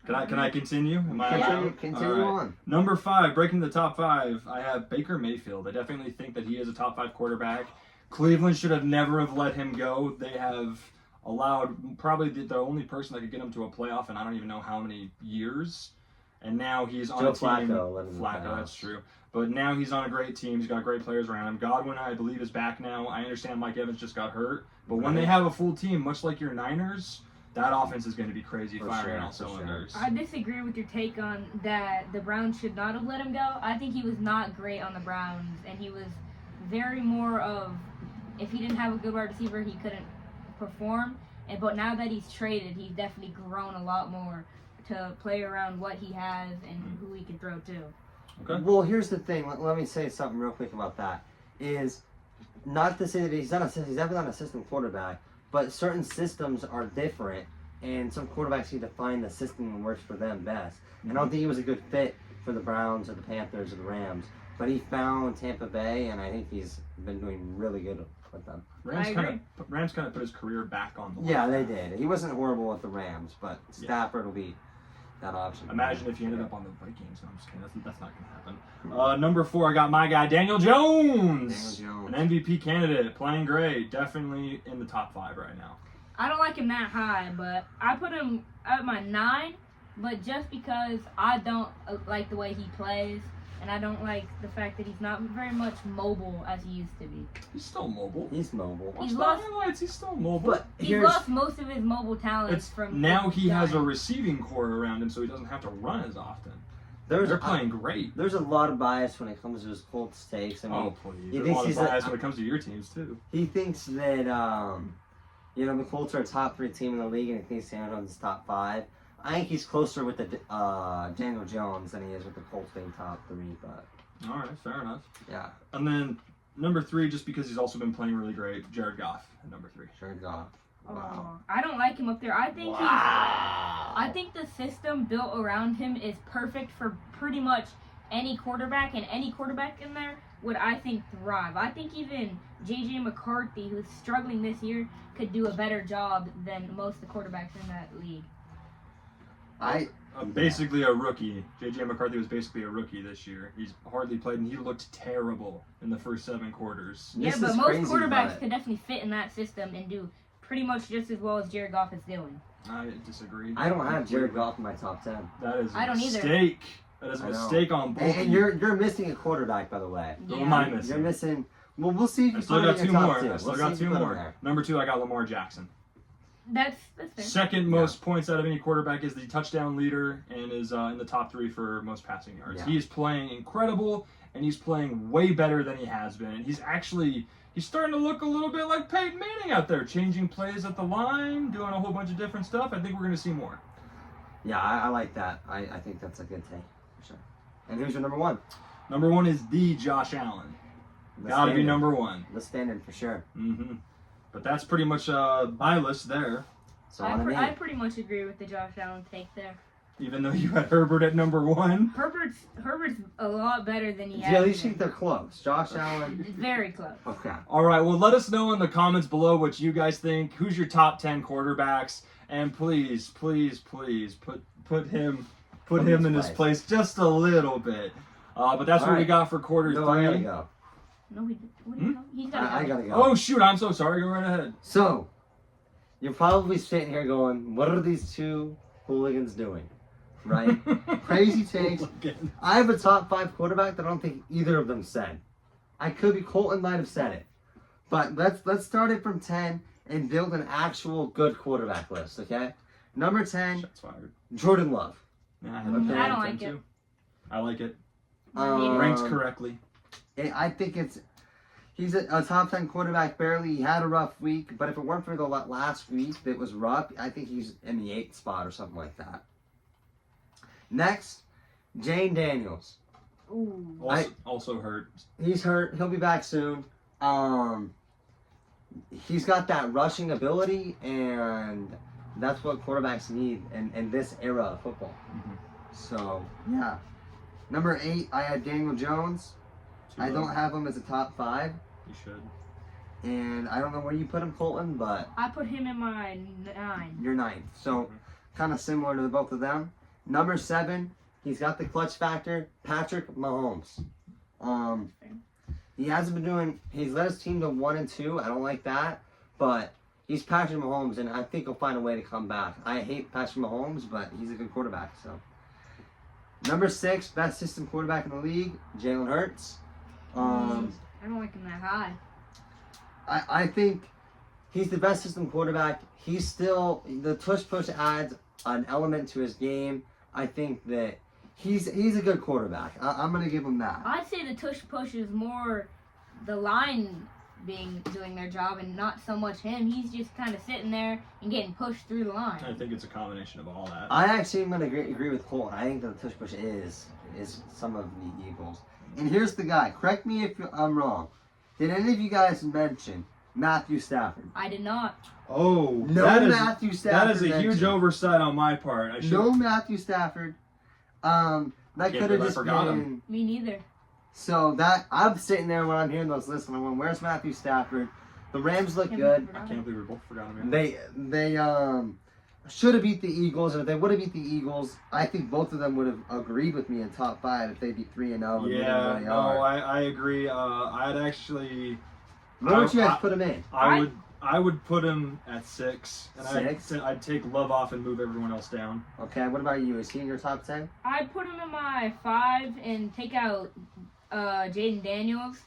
Can I continue? Am I allowed? Continue All right. on. Number 5, breaking the top 5. I have Baker Mayfield. I definitely think that he is a top 5 quarterback. Cleveland should have never have let him go. They have allowed probably the only person that could get him to a playoff in I don't even know how many years. And now he's on a team. Flacco, that's true. But now he's on a great team. He's got great players around him. Godwin, I believe, is back now. I understand Mike Evans just got hurt. But when they have a full team, much like your Niners, that offense is going to be crazy, firing on all cylinders. I disagree with your take on that the Browns should not have let him go. I think he was not great on the Browns, and he was very more of, if he didn't have a good wide receiver, he couldn't perform. But now that he's traded, he's definitely grown a lot more to play around what he has and who he can throw to. Okay. Well, here's the thing. Let me say something real quick about that. Is not to say that he's definitely not a system quarterback, but certain systems are different, and some quarterbacks need to find the system that works for them best. And I don't think he was a good fit for the Browns or the Panthers or the Rams, but he found Tampa Bay, and I think he's been doing really good with them. Rams kind of put his career back on the Yeah, they did. He wasn't horrible with the Rams, but Stafford will be that option. Imagine if he ended up on the Vikings. No, I'm just kidding. That's not going to happen. Number 4, I got my guy, Daniel Jones. An MVP candidate, playing great. Definitely in the top 5 right now. I don't like him that high, but I put him at my 9, but just because I don't like the way he plays, and I don't like the fact that he's not very much mobile as he used to be. He's still mobile. He's mobile. He's lost, he's still mobile. But he's lost most of his mobile talents from now he has a receiving core around him, so he doesn't have to run as often. They're playing great. There's a lot of bias when it comes to his Colts takes. I mean, please. There's a lot of bias when it comes to your teams, too. He thinks that, the Colts are a top 3 team in the league, and he thinks Daniel Jones is top 5. I think he's closer with the Daniel Jones than he is with the Colts being top 3, but... All right, fair enough. Yeah. And then, number 3, just because he's also been playing really great, Jared Goff at number 3. Jared Goff. Wow. I don't like him up there. I think the system built around him is perfect for pretty much any quarterback, and any quarterback in there would, I think, thrive. I think even J.J. McCarthy, who's struggling this year, could do a better job than most of the quarterbacks in that league. Basically a rookie. J.J. McCarthy was basically a rookie this year. He's hardly played, and he looked terrible in the first 7 quarters. Yeah, but most quarterbacks could definitely fit in that system and do pretty much just as well as Jared Goff is doing. I disagree. I don't have Jared Goff in my top 10. That is I don't a mistake. That is a mistake on both. And you're missing a quarterback, by the way. Yeah. Who am I missing? You're missing... Well, we'll see if you still got 2 more. I still got 2 more. Number 2, I got Lamar Jackson. That's fair. Second most points out of any quarterback, is the touchdown leader, and is in the top 3 for most passing yards. Yeah. He's playing incredible, and he's playing way better than he has been. And he's starting to look a little bit like Peyton Manning out there, changing plays at the line, doing a whole bunch of different stuff. I think we're going to see more. Yeah, I like that. I think that's a good take, for sure. And who's your number 1? Number 1 is the Josh Allen. Gotta be number 1. The standard, for sure. Mm-hmm. But that's pretty much my list there. So I pretty much agree with the Josh Allen take there. Even though you had Herbert at number 1. Herbert's a lot better than he has. Yeah, at least think they're close. Josh Allen. Very close. Okay. All right, well, let us know in the comments below what you guys think. Who's your top 10 quarterbacks? And please, please, please put him in his place just a little bit. But that's what we got for quarter 3. I gotta go. No, he's gotta go. I gotta go. Oh, shoot, I'm so sorry. Go right ahead. So, you're probably sitting here going, what are these 2 hooligans doing? Right? Crazy takes. I have a top 5 quarterback that I don't think either of them said. Colton might have said it. But let's start it from 10 and build an actual good quarterback list, okay? Number 10, Shots fired. Jordan Love. Yeah, I don't like it. I like it. Ranked correctly. I think he's a top 10 quarterback barely. He had a rough week, but if it weren't for the last week that was rough, I think he's in the 8th spot or something like that. Next, Jane Daniels. Ooh. Also hurt. He's hurt. He'll be back soon. He's got that rushing ability, and that's what quarterbacks need in this era of football. Mm-hmm. So, yeah. Number 8, I had Daniel Jones. Too I low. don't have him as a top 5. You should. And I don't know where you put him, Colton, but I put him in my 9. you're 9th. So kind of similar to the both of them. Number 7, he's got the clutch factor, Patrick Mahomes. He hasn't been doing. He's led his team to 1 and 2. I don't like that, but he's Patrick Mahomes, and I think he'll find a way to come back. I hate Patrick Mahomes, but he's a good quarterback. So, number 6, best system quarterback in the league, Jalen Hurts. I don't like him that high. I think he's the best system quarterback. He's still the push adds an element to his game. I think that he's a good quarterback. I'm gonna give him that. I'd say the tush push is more the line doing their job and not so much him. He's just kind of sitting there and getting pushed through the line. I think it's a combination of all that. I actually am gonna agree with Colton. I think that the tush push is some of the Eagles. And here's the guy. Correct me if I'm wrong. Did any of you guys mention Matthew Stafford? I did not. Oh, No that is, Matthew Stafford. that is a huge mentioned. oversight on my part. I should. No Matthew Stafford. That Can't could have believe I just forgot been. him. Me neither. So that I'm sitting there when I'm hearing those lists, and I'm going, "Where's Matthew Stafford?" The Rams look good. I can't believe we both forgot him. They should have beat the Eagles, and if they would have beat the Eagles, I think both of them would have agreed with me in top 5 if they beat 3-0. Yeah, no, I agree. I'd actually. Where would you guys put them in? I would put him at 6, and 6? I'd take Love off and move everyone else down. Okay, what about you? Is he in your top 10? I'd put him in my 5 and take out Jaden Daniels.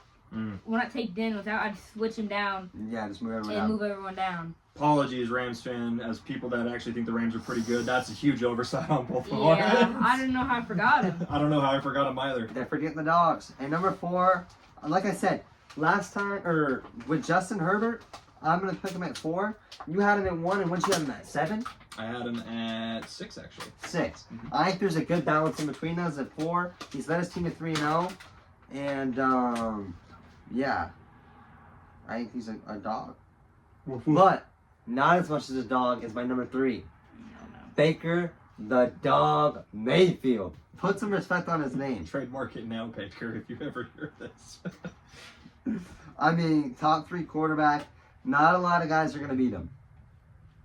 When I take Daniels out, I'd switch him down Yeah, just move everyone and out. move everyone down. Apologies, Rams fan, as people that actually think the Rams are pretty good. That's a huge oversight on both of Yeah, I ours. don't know how I forgot him. I don't know how I forgot him either. They're forgetting the dogs. And number 4, like I said, last time, or with Justin Herbert, I'm going to pick him at 4. You had him at 1, and what'd you have him at, 7? I had him at 6, actually. 6. Mhm. I think there's a good balance in between those at 4. He's led his team to 3-0. And, yeah. I think he's a dog. But not as much as a dog as my number 3. Baker the Dog Mayfield. Put some respect on his name. Trademark it now, Baker, if you ever hear this. I mean, top 3 quarterback. Not a lot of guys are going to beat him.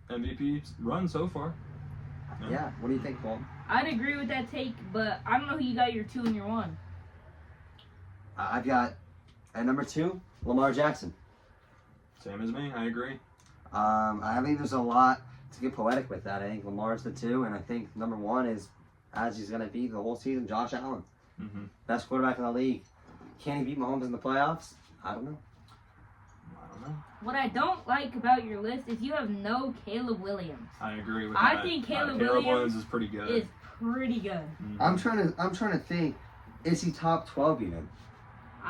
MVP run so far. No. Yeah. What do you think, Paul? I'd agree with that take, but I don't know who you got your 2 and your 1. I've got, at number 2, Lamar Jackson. Same as me, I agree. I think there's a lot to get poetic with that. I think Lamar's the 2, and I think number 1 is, as he's going to be the whole season, Josh Allen. Mm-hmm. Best quarterback in the league. Can he beat Mahomes in the playoffs? I don't know. I don't know. What I don't like about your list is you have no Caleb Williams. I agree with I that. think Caleb Williams Williams is pretty good. Is pretty good. Mhm. I'm trying to think. Is he top 12 even?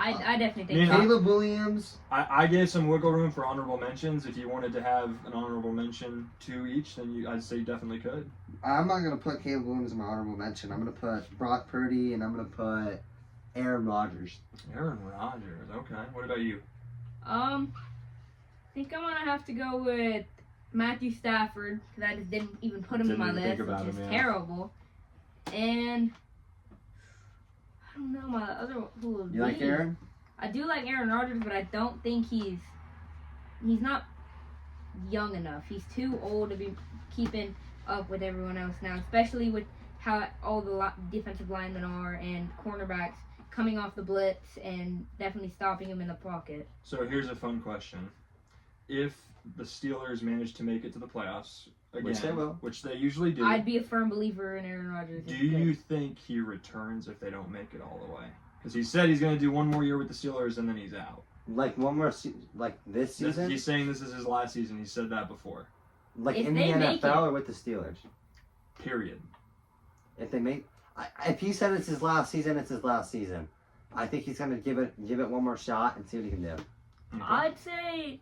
I definitely Yeah. think so. Caleb Williams. I gave some wiggle room for honorable mentions. If you wanted to have an honorable mention 2 each, then I'd say you definitely could. I'm not gonna put Caleb Williams in my honorable mention. I'm gonna put Brock Purdy, and I'm gonna put Aaron Rodgers. Aaron Rodgers. Okay. What about you? I think I'm gonna have to go with Matthew Stafford because I just didn't even put him in Didn't my even list, think about which is him, yeah. terrible. And I don't know my other who would You like be. Aaron? I do like Aaron Rodgers, but I don't think he's not young enough. He's too old to be keeping up with everyone else now, especially with how all the defensive linemen are and cornerbacks coming off the blitz and definitely stopping him in the pocket. So here's a fun question. If the Steelers manage to make it to the playoffs again, Which they will. which they usually do, I'd be a firm believer in Aaron Rodgers. do you think he returns if they don't make it all the way? Because he said he's going to do 1 more year with the Steelers and then he's out. Like one more, like this season? He's saying this is his last season. He said that before. Like If in the they make NFL it- or with the Steelers? Period. If they make, if he said it's his last season, it's his last season. I think he's gonna give it 1 more shot and see what he can do. Okay. I'd say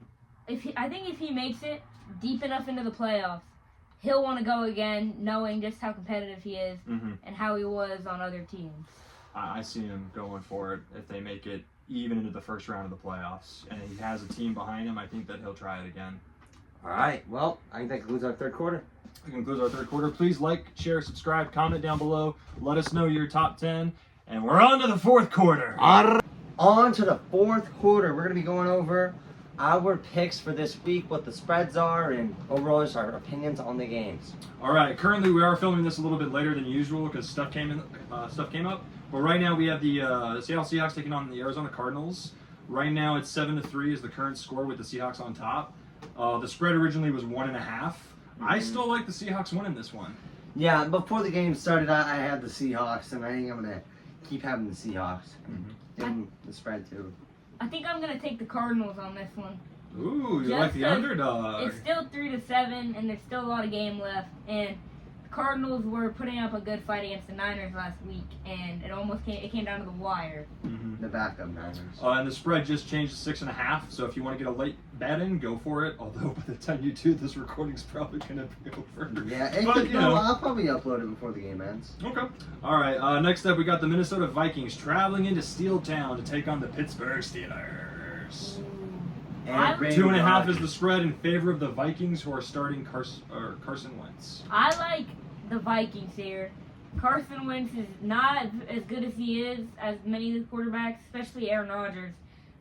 I think if he makes it deep enough into the playoffs, he'll want to go again, knowing just how competitive he is Mm-hmm. and how he was on other teams. I see him going for it if they make it even into the first round of the playoffs. And he has a team behind him. I think that he'll try it again. All right. Well, I think that concludes our 3rd quarter. That concludes our 3rd quarter. Please like, share, subscribe, comment down below. Let us know your top 10. And we're on to the fourth quarter. On to the fourth quarter. We're going to be going over our picks for this week, what the spreads are, and overall just our opinions on the games. All right. Currently, we are filming this a little bit later than usual because stuff came up. But right now, we have the Seattle Seahawks taking on the Arizona Cardinals. Right now, it's 7-3 is the current score with the Seahawks on top. The spread originally was 1.5. I still like the Seahawks winning this one. Yeah, before the game started, I had the Seahawks, and I think I'm going to keep having the Seahawks. And the spread, too. I think I'm gonna take the Cardinals on this one. Ooh, you like the underdog. It's still 3-7, and there's still a lot of game left. And the Cardinals were putting up a good fight against the Niners last week, and it came down to the wire. The backup Niners. And the spread just changed to 6.5. So if you want to get a late bet in, go for it. Although by the time you do, this recording's probably gonna be over. Yeah, I'll probably upload it before the game ends. Okay. All right. Next up, we got the Minnesota Vikings traveling into Steel Town to take on the Pittsburgh Steelers. And 2.5 is the spread in favor of the Vikings, who are starting Carson Wentz. I like the Vikings here. Carson Wentz is not as good as he is as many of the quarterbacks, especially Aaron Rodgers.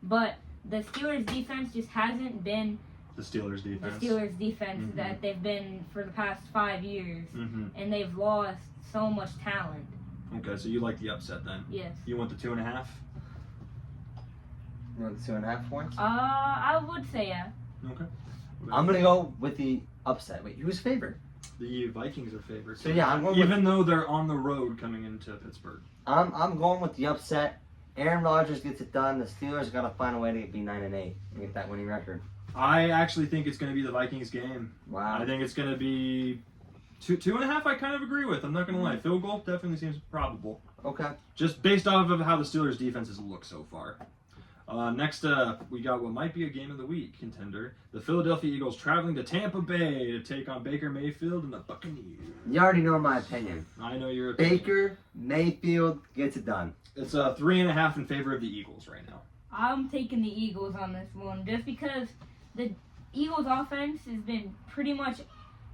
But the Steelers' defense just hasn't been The Steelers' defense. the Steelers' defense that they've been for the past 5 years, and they've lost so much talent. Okay, so you like the upset then? Yes. You want the 2.5? You want the 2.5 points? I would say yeah. Okay. I'm going to go with the upset. Wait, who's favored? The Vikings are favored. So yeah, I'm going even though they're on the road coming into Pittsburgh. I'm going with the upset. Aaron Rodgers gets it done. The Steelers got to find a way to be 9-8 and get that winning record. I actually think it's going to be the Vikings game. Wow. I think it's going to be 2.5. I kind of agree with. I'm not going to lie. Field goal definitely seems probable. Okay. Just based off of how the Steelers' defenses look so far. Next up, we got what might be a game of the week contender. The Philadelphia Eagles traveling to Tampa Bay to take on Baker Mayfield and the Buccaneers. You already know my opinion. I know your opinion. Baker Mayfield gets it done. It's 3.5 in favor of the Eagles right now. I'm taking the Eagles on this one just because the Eagles' offense has been pretty much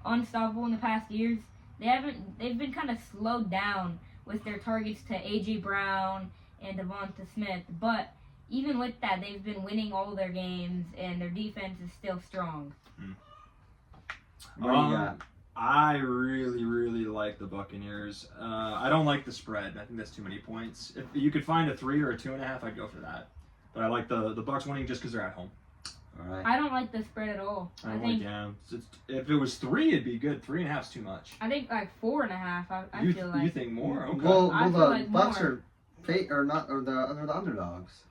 unstoppable in the past years. They've been kind of slowed down with their targets to A.J. Brown and Devonta Smith, but even with that, they've been winning all their games, and their defense is still strong. What do you got? I really, really like the Buccaneers. I don't like the spread. I think that's too many points. If you could find a 3 or a 2.5, I'd go for that. But I like the Bucs winning just because they're at home. All right. I don't like the spread at all. I think if it was 3, it'd be good. 3.5 is too much. I think like 4.5. I feel like you think more? Okay. Well, I the feel like Bucks more. are not, or they're the underdogs.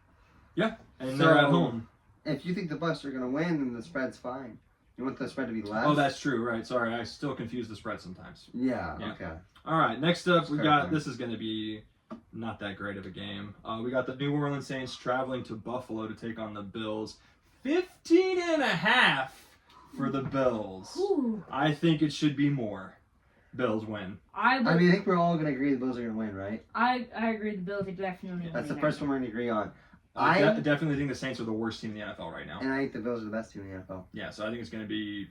Yeah, and So, they're at home. If you think the Bucks are going to win, then the spread's fine. You want the spread to be less? Oh, that's true. Right. Sorry, I still confuse the spread sometimes. Yeah. Yeah. Okay. All right. Next up, we Fair got. point. This is going to be not that great of a game. We got the New Orleans Saints traveling to Buffalo to take on the Bills. 15.5 for the Bills. Ooh. I think it should be more. Bills win. I I mean, I think we're all going to agree the Bills are going to win, right? I agree. The Bills are definitely. That's the winning first that. one we're going to agree on. I I definitely think the Saints are the worst team in the NFL right now. And I think the Bills are the best team in the NFL. Yeah, so I think it's going to be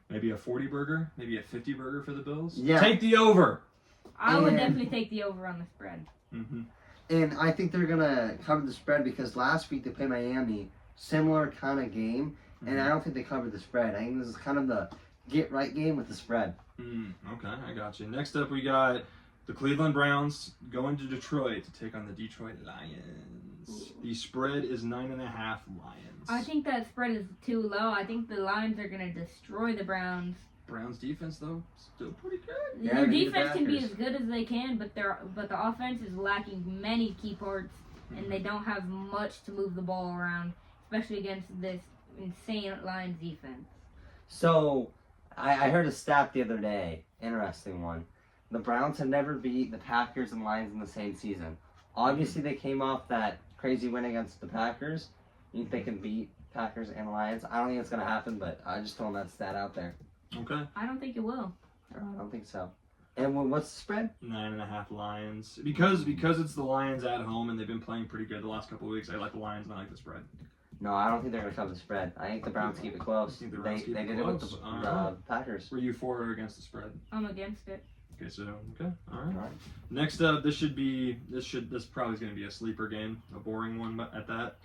maybe a 40 burger, maybe a 50 burger for the Bills. Yeah. Take the over. I would And- definitely take the over on the spread. Mm-hmm. And I think they're going to cover the spread because last week they played Miami, similar kind of game, and I don't think they covered the spread. I think this is kind of the get-right game with the spread. Okay, I got you. Next up, we got the Cleveland Browns going to Detroit to take on the Detroit Lions. The spread is 9.5 Lions. I think that spread is too low. I think the Lions are going to destroy the Browns. Browns defense though still pretty good. Yeah, Their they beat the defense can be Packers. as good as they can, but the offense is lacking many key parts, and they don't have much to move the ball around, especially against this insane Lions defense. So, I heard a stat the other day, interesting one. The Browns have never beat the Packers and Lions in the same season. Obviously, they came off that crazy win against the Packers. You think they can beat Packers and Lions? I don't think it's going to happen, but I just throwing that stat out there. Okay. I don't think it will. I don't think so. And what's the spread? 9.5 Lions. Because it's the Lions at home and they've been playing pretty good the last couple of weeks. I like the Lions and I like the spread. No, I don't think they're going to cover the spread. I think the Browns keep it close. You think the They Browns keep it did it with close? the Packers. Were you for or against the spread? I'm against it. Okay, all right. Next up, this probably is going to be a sleeper game, a boring one at that.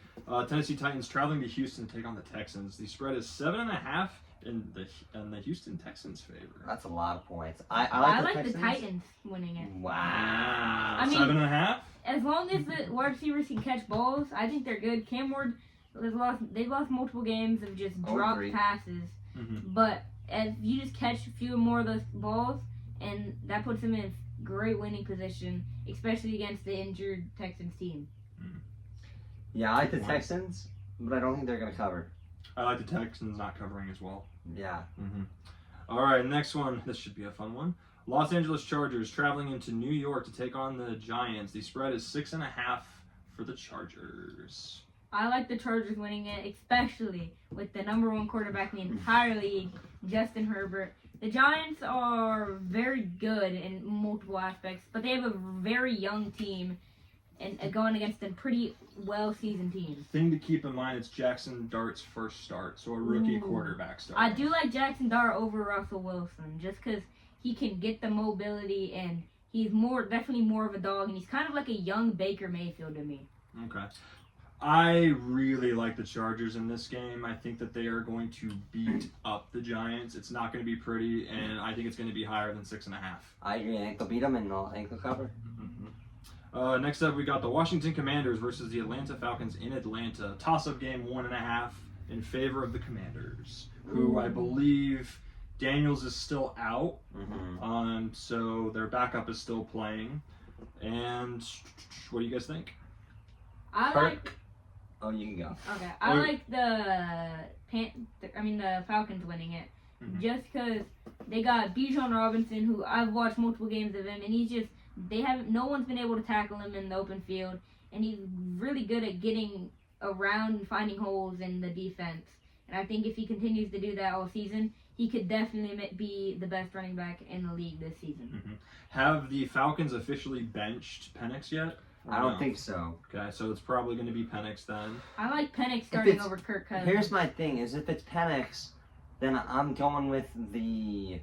Tennessee Titans traveling to Houston to take on the Texans. The spread is 7.5 in the Houston Texans' favor. That's a lot of points. I like the Titans winning it. Wow. I mean, 7.5. As long as the wide receivers can catch balls, I think they're good. Cam Ward, they've lost multiple games of just dropped passes. Mm-hmm. But if you just catch a few more of those balls, and that puts them in great winning position, especially against the injured Texans team. Yeah, I like the Texans, but I don't think they're going to cover. I like the Texans not covering as well. Yeah. Mm-hmm. All right, next one. This should be a fun one. Los Angeles Chargers traveling into New York to take on the Giants. The spread is 6.5 for the Chargers. I like the Chargers winning it, especially with the number one quarterback in the entire league, Justin Herbert. The Giants are very good in multiple aspects, but they have a very young team and going against a pretty well-seasoned team. Thing to keep in mind, it's Jackson Dart's first start, so a rookie quarterback start. I do like Jackson Dart over Russell Wilson, just because he can get the mobility and he's definitely more of a dog, and he's kind of like a young Baker Mayfield to me. Okay. I really like the Chargers in this game. I think that they are going to beat up the Giants. It's not going to be pretty, and I think it's going to be higher than 6.5. I agree. I think they'll beat them, and I think they'll cover. Mm-hmm. Next up, we got the Washington Commanders versus the Atlanta Falcons in Atlanta. Toss-up game, 1.5 in favor of the Commanders, who I believe Daniels is still out. Mm-hmm. So their backup is still playing. And what do you guys think? Oh, you can go. Okay, I like the Falcons winning it, just because they got Bijan Robinson, who I've watched multiple games of him, and no one's been able to tackle him in the open field, and he's really good at getting around and finding holes in the defense. And I think if he continues to do that all season, he could definitely be the best running back in the league this season. Mm-hmm. Have the Falcons officially benched Penix yet? I don't think so. Okay, so it's probably going to be Penix then. I like Penix starting over Kirk Cousins. Here's my thing: is if it's Penix, then I'm going with who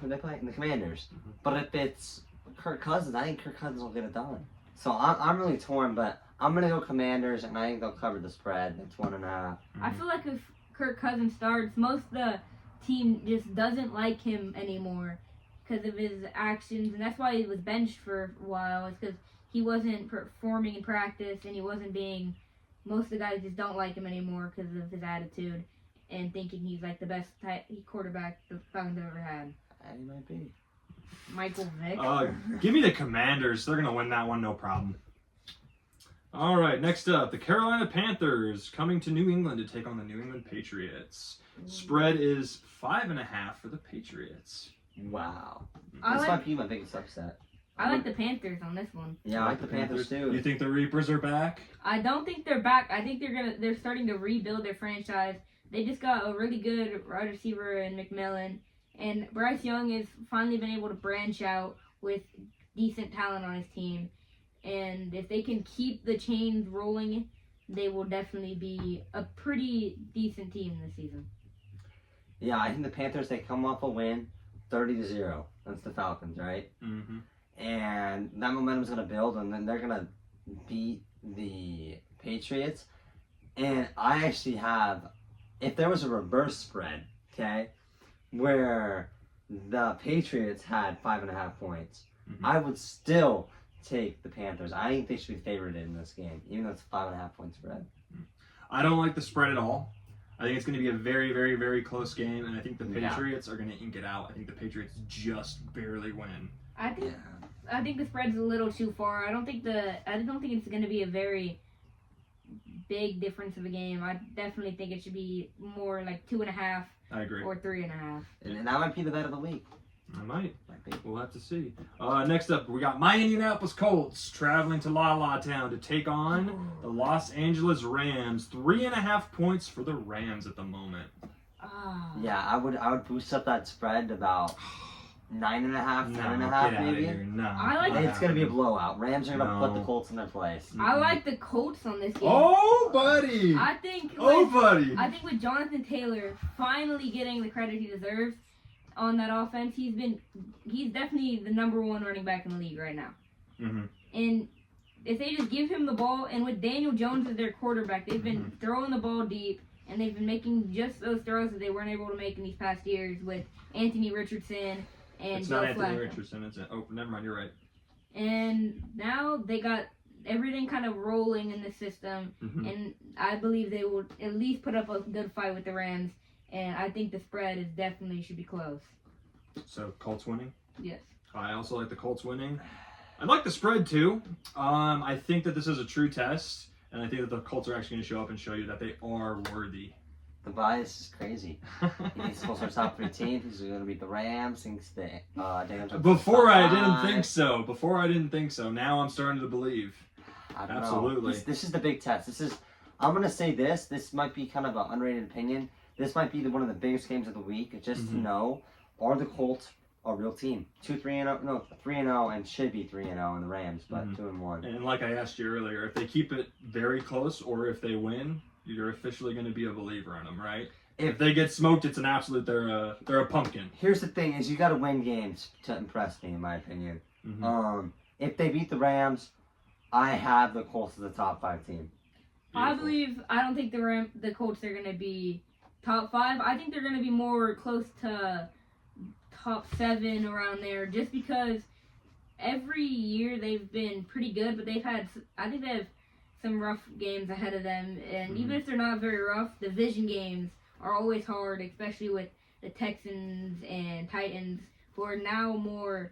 they play? The Commanders. Mm-hmm. But if it's Kirk Cousins, I think Kirk Cousins will get it done. So I'm really torn, but I'm gonna go Commanders, and I think they'll cover the spread. It's 1.5. Mm-hmm. I feel like if Kirk Cousins starts, most of the team just doesn't like him anymore because of his actions, and that's why he was benched for a while. It's because he wasn't performing in practice, and he wasn't being. Most of the guys just don't like him anymore because of his attitude and thinking he's like the best quarterback the Falcons ever had. He might be. Michael Vick. Give me the Commanders. They're going to win that one, no problem. All right, next up, the Carolina Panthers coming to New England to take on the New England Patriots. Spread is 5.5 for the Patriots. Wow. I This like- might be my biggest upset. I like the Panthers on this one. Yeah, I like the Panthers too. You think the Reapers are back? I don't think they're back. I think they're starting to rebuild their franchise. They just got a really good wide receiver in McMillan, and Bryce Young has finally been able to branch out with decent talent on his team. And if they can keep the chains rolling, they will definitely be a pretty decent team this season. Yeah, I think the Panthers, they come off a win, 30-0. That's the Falcons, right? Mm-hmm. And that momentum's going to build, and then they're going to beat the Patriots. And I actually have, if there was a reverse spread, okay, where the Patriots had 5.5 points, I would still take the Panthers. I think they should be favored in this game, even though it's a 5.5 point spread. I don't like the spread at all. I think it's going to be a very, very, very close game, and I think the Patriots are going to ink it out. I think the Patriots just barely win. I think the spread's a little too far. I don't think it's going to be a very big difference of a game. I definitely think it should be more like 2.5. I agree. Or 3.5. And that might be the bet of the week. I might. We'll have to see. Next up, we got my Indianapolis Colts traveling to La La Town to take on the Los Angeles Rams. 3.5 points for the Rams at the moment. Yeah, I would boost up that spread to about 9.5, 10.5 maybe. It's gonna be a blowout. Rams are gonna put the Colts in their place. I like the Colts on this game. Oh, buddy! I think buddy! I think with Jonathan Taylor finally getting the credit he deserves, on that offense. He's definitely the number one running back in the league right now. Mm-hmm. And if they just give him the ball, and with Daniel Jones as their quarterback, they've been throwing the ball deep, and they've been making just those throws that they weren't able to make in these past years with Anthony Richardson and It's Joe not Anthony Flacco. Richardson. Never mind. You're right. And now they got everything kind of rolling in the system, and I believe they will at least put up a good fight with the Rams, and I think the spread is definitely should be close. So Colts winning. Yes. I also like the Colts winning. I like the spread too. I think that this is a true test, and I think that the Colts are actually going to show up and show you that they are worthy. The bias is crazy. He thinks the Colts are top 3 teams. He's going to beat the Rams. Thinks that Before I didn't think so. Before I didn't think so. Now I'm starting to believe. I don't Absolutely. know. This is the big test. I'm going to say this. This might be kind of an underrated opinion. This might be one of the biggest games of the week. Just to know, are the Colts a real team? 3-0, and should be 3-0 in the Rams, but 2-1. And like I asked you earlier, if they keep it very close or if they win, you're officially going to be a believer in them, right? If they get smoked, it's an absolute. They're a pumpkin. Here's the thing: is you got to win games to impress me, in my opinion. If they beat the Rams, I have the Colts as a top 5 team. Beautiful. I don't think the Colts are going to be top 5. I think they're going to be more close to top 7 around there, just because every year they've been pretty good, but I think they have some rough games ahead of them, and even if they're not very rough, division games are always hard, especially with the Texans and Titans, who are now more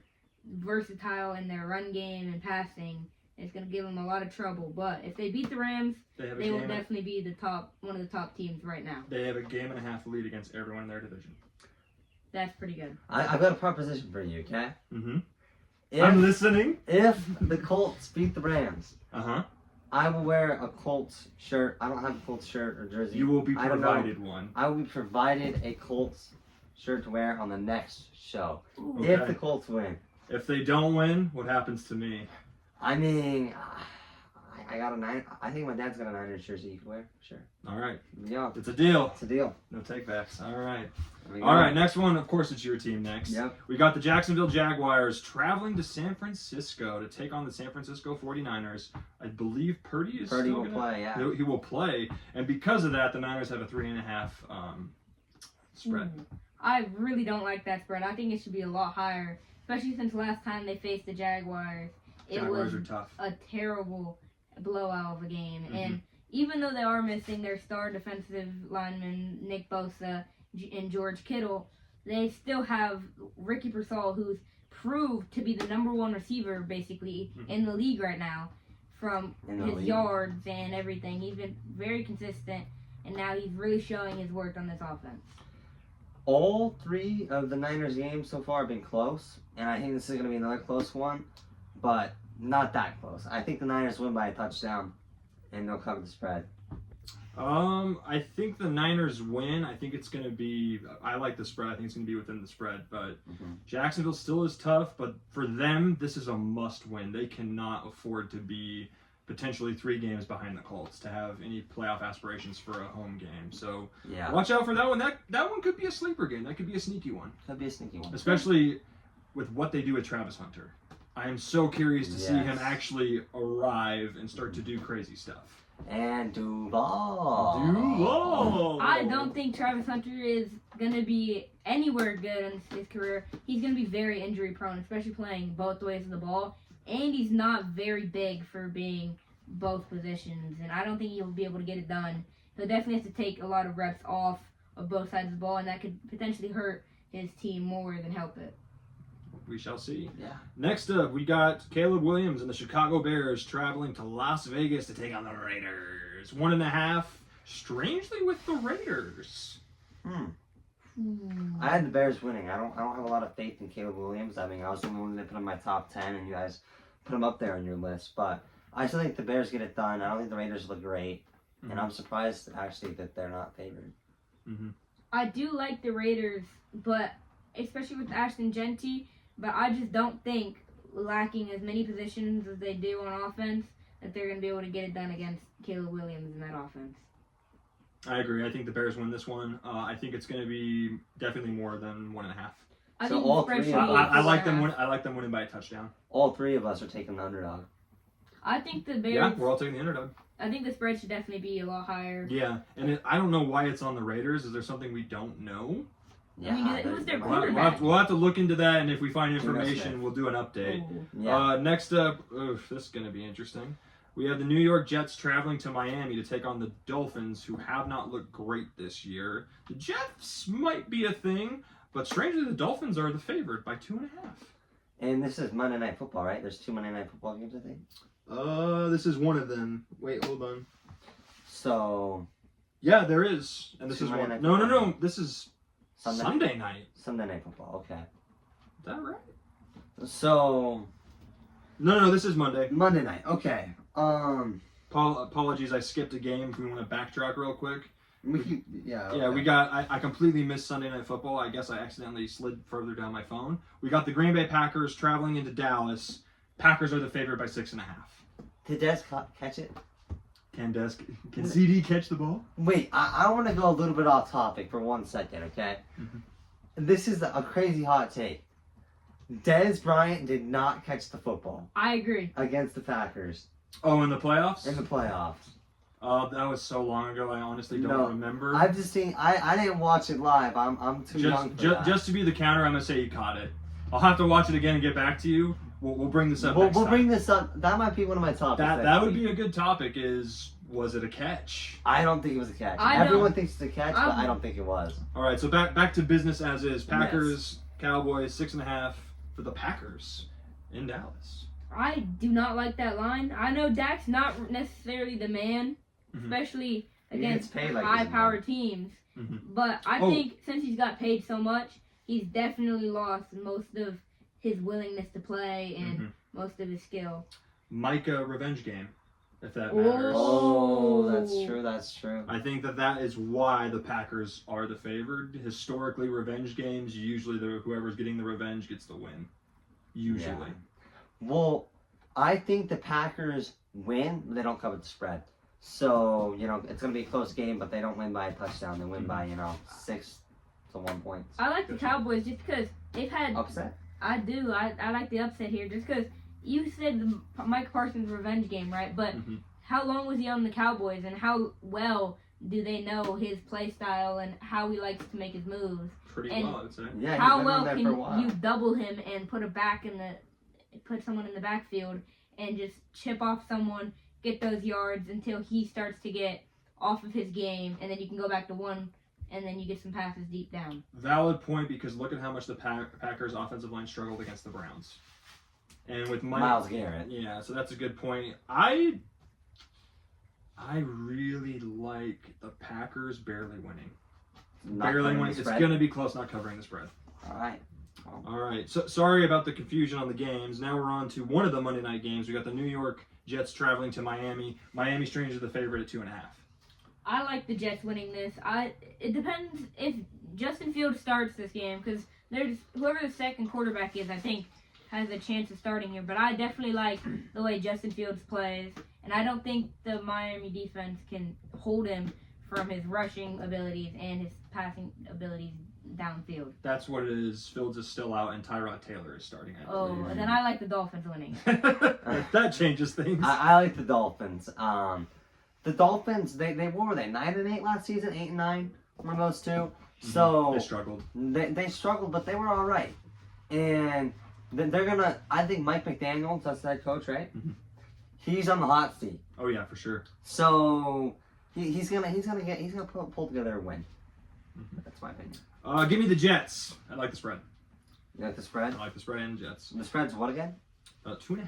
versatile in their run game and passing. It's going to give them a lot of trouble, but if they beat the Rams, they will definitely be one of the top teams right now. They have a game and a half lead against everyone in their division. That's pretty good. I've got a proposition for you, okay? I'm listening. If the Colts beat the Rams, Uh-huh. I will wear a Colts shirt. I don't have a Colts shirt or jersey. You will be provided one. I will be provided a Colts shirt to wear on the next show. Ooh, if okay. the Colts win. If they don't win, what happens to me? I mean, I got a nine. I think my dad's got a Niners jersey you can wear. Sure. All right. Yeah. It's a deal. It's a deal. No takebacks. All right. There we go. All right. Next one. Of course, it's your team next. Yep. We got the Jacksonville Jaguars traveling to San Francisco to take on the San Francisco 49ers. I believe Purdy will play, yeah. He will play. And because of that, the Niners have a 3.5 spread. I really don't like that spread. I think it should be a lot higher, especially since last time they faced the Jaguars. Jaguars are tough. A terrible blowout of a game. And even though they are missing their star defensive lineman, Nick Bosa and George Kittle, they still have Ricky Pearsall, who's proved to be the #1 receiver, basically, in the league right now, from his yards and everything. He's been very consistent, and now he's really showing his worth on this offense. All 3 of the Niners games so far have been close, and I think this is going to be another close one, but not that close. I think the Niners win by a touchdown, and they'll cover the spread. I think the Niners win. I think it's going to be, I like the spread. I think it's going to be within the spread, but Jacksonville still is tough, but for them, this is a must win. They cannot afford to be potentially 3 games behind the Colts to have any playoff aspirations for a home game. So watch out for that one. That one could be a sleeper game. That could be a sneaky one. Could be a sneaky one. Especially with what they do with Travis Hunter. I am so curious to see him actually arrive and start to do crazy stuff. And Duval. I don't think Travis Hunter is going to be anywhere good in his career. He's going to be very injury prone, especially playing both ways of the ball. And he's not very big for being both positions. And I don't think he'll be able to get it done. He'll definitely have to take a lot of reps off of both sides of the ball, and that could potentially hurt his team more than help it. We shall see. Yeah. Next up, we got Caleb Williams and the Chicago Bears traveling to Las Vegas to take on the Raiders. 1.5, strangely with the Raiders. I had the Bears winning. I don't have a lot of faith in Caleb Williams. I mean, I was the one that put him in my top 10, and you guys put him up there on your list. But I still think the Bears get it done. I don't think the Raiders look great, and I'm surprised actually that they're not favored. I do like the Raiders, but especially with Ashton Genty. But I just don't think, lacking as many positions as they do on offense, that they're going to be able to get it done against Caleb Williams in that offense. I agree. I think the Bears win this one. I think it's going to be definitely more than 1.5. I So think all the spread three should of be us- I like 4.5. them. I like them winning by a touchdown. All three of us are taking the underdog. I think the Bears. Yeah, we're all taking the underdog. I think the spread should definitely be a lot higher. Yeah, and I don't know why it's on the Raiders. Is there something we don't know? I mean, who's their they- quarterback? We'll have to look into that, and if we find Who knows, information, man? we'll do an update. Ooh. Yeah. Next up, this is going to be interesting. We have the New York Jets traveling to Miami to take on the Dolphins, who have not looked great this year. The Jets might be a thing, but strangely, the Dolphins are the favorite by 2.5. And this is Monday Night Football, right? There's 2 Monday Night Football games, I think. This is one of them. Wait, hold on. So Yeah, there is, and this is Monday one. Night No. Football. This is Sunday. Sunday night. Sunday Night Football. Okay. Is that right? So No. This is Monday. Monday night. Okay. Apologies, I skipped a game. If we want to backtrack real quick. Yeah. Yeah, we got. I completely missed Sunday Night Football. I guess I accidentally slid further down my phone. We got the Green Bay Packers traveling into Dallas. Packers are the favorite by 6.5. Did Des catch it? Can CD catch the ball? Wait, I want to go a little bit off topic for 1 second, okay? Mhm. This is a crazy hot take. Des Bryant did not catch the football I agree. against the Packers Oh, in the playoffs? in the playoffs. That was so long ago. I honestly don't No, remember. I've just seen. I didn't watch it live. I'm too young for that. Just to be the counter, I'm gonna say he caught it. I'll have to watch it again and get back to you. We'll bring this up. We'll next time. bring this up. That might be one of my topics. That next would week. be a good topic. Was it a catch? I don't think it was a catch. I don't- Everyone thinks it's a catch, but I'm- I don't think it was. All right, so back to business as is. Packers, Cowboys, 6.5 for the Packers in Dallas. I do not like that line. I know Dak's not necessarily the man, Mhm. especially He gets against paid like he's a high-powered teams. Mhm. But I Oh. think since he's got paid so much, he's definitely lost most of his willingness to play and Mhm. most of his skill. Micah revenge game, if that Oh. matters. Oh, that's true. That's true. I think that is why the Packers are the favored. Historically, revenge games, usually whoever's getting the revenge gets the win. Usually. Yeah. Well, I think the Packers win, but they don't cover the spread. So, it's going to be a close game, but they don't win by a touchdown. They win by, 6 to 1 point. I like the Cowboys just because they've had. Upset? I do. I like the upset here just because you said the Mike Parsons revenge game, right? But Mhm. how long was he on the Cowboys, and how well do they know his play style and how he likes to make his moves? Pretty And well, I would say. Yeah, How he's been well on there can for a while. you double him and put someone in the backfield and just chip off someone, get those yards until he starts to get off of his game, and then you can go back to one, and then you get some passes deep down. Valid point, because look at how much the Packers' offensive line struggled against the Browns. And with Myles Garrett. Yeah, so that's a good point. I really like the Packers barely winning. Not Barely covering winning. the It's spread. going to be close, not covering the spread. All right. All right. So sorry about the confusion on the games. Now we're on to one of the Monday night games. We got the New York Jets traveling to Miami. Miami Strangers are the favorite at 2.5. I like the Jets winning this. It depends if Justin Fields starts this game, because there's whoever the second quarterback is, I think, has a chance of starting here. But I definitely like the way Justin Fields plays, and I don't think the Miami defense can hold him from his rushing abilities and his passing abilities downfield. That's what it is. Fields is still out, and Tyrod Taylor is starting. I Oh, believe. and then I like the Dolphins winning. That changes things. I like the Dolphins. The Dolphins, they what were they? 9-8 last season, 8-9. One of those two. So They struggled. They struggled, but they were all right. And they're gonna. I think Mike McDaniel, that's the head coach, right? Mhm. He's on the hot seat. Oh yeah, for sure. So he's gonna pull together a win. Mhm. That's my opinion. Give me the Jets. I like the spread. You like the spread? I like the spread and Jets. The spread's what again? 2.5.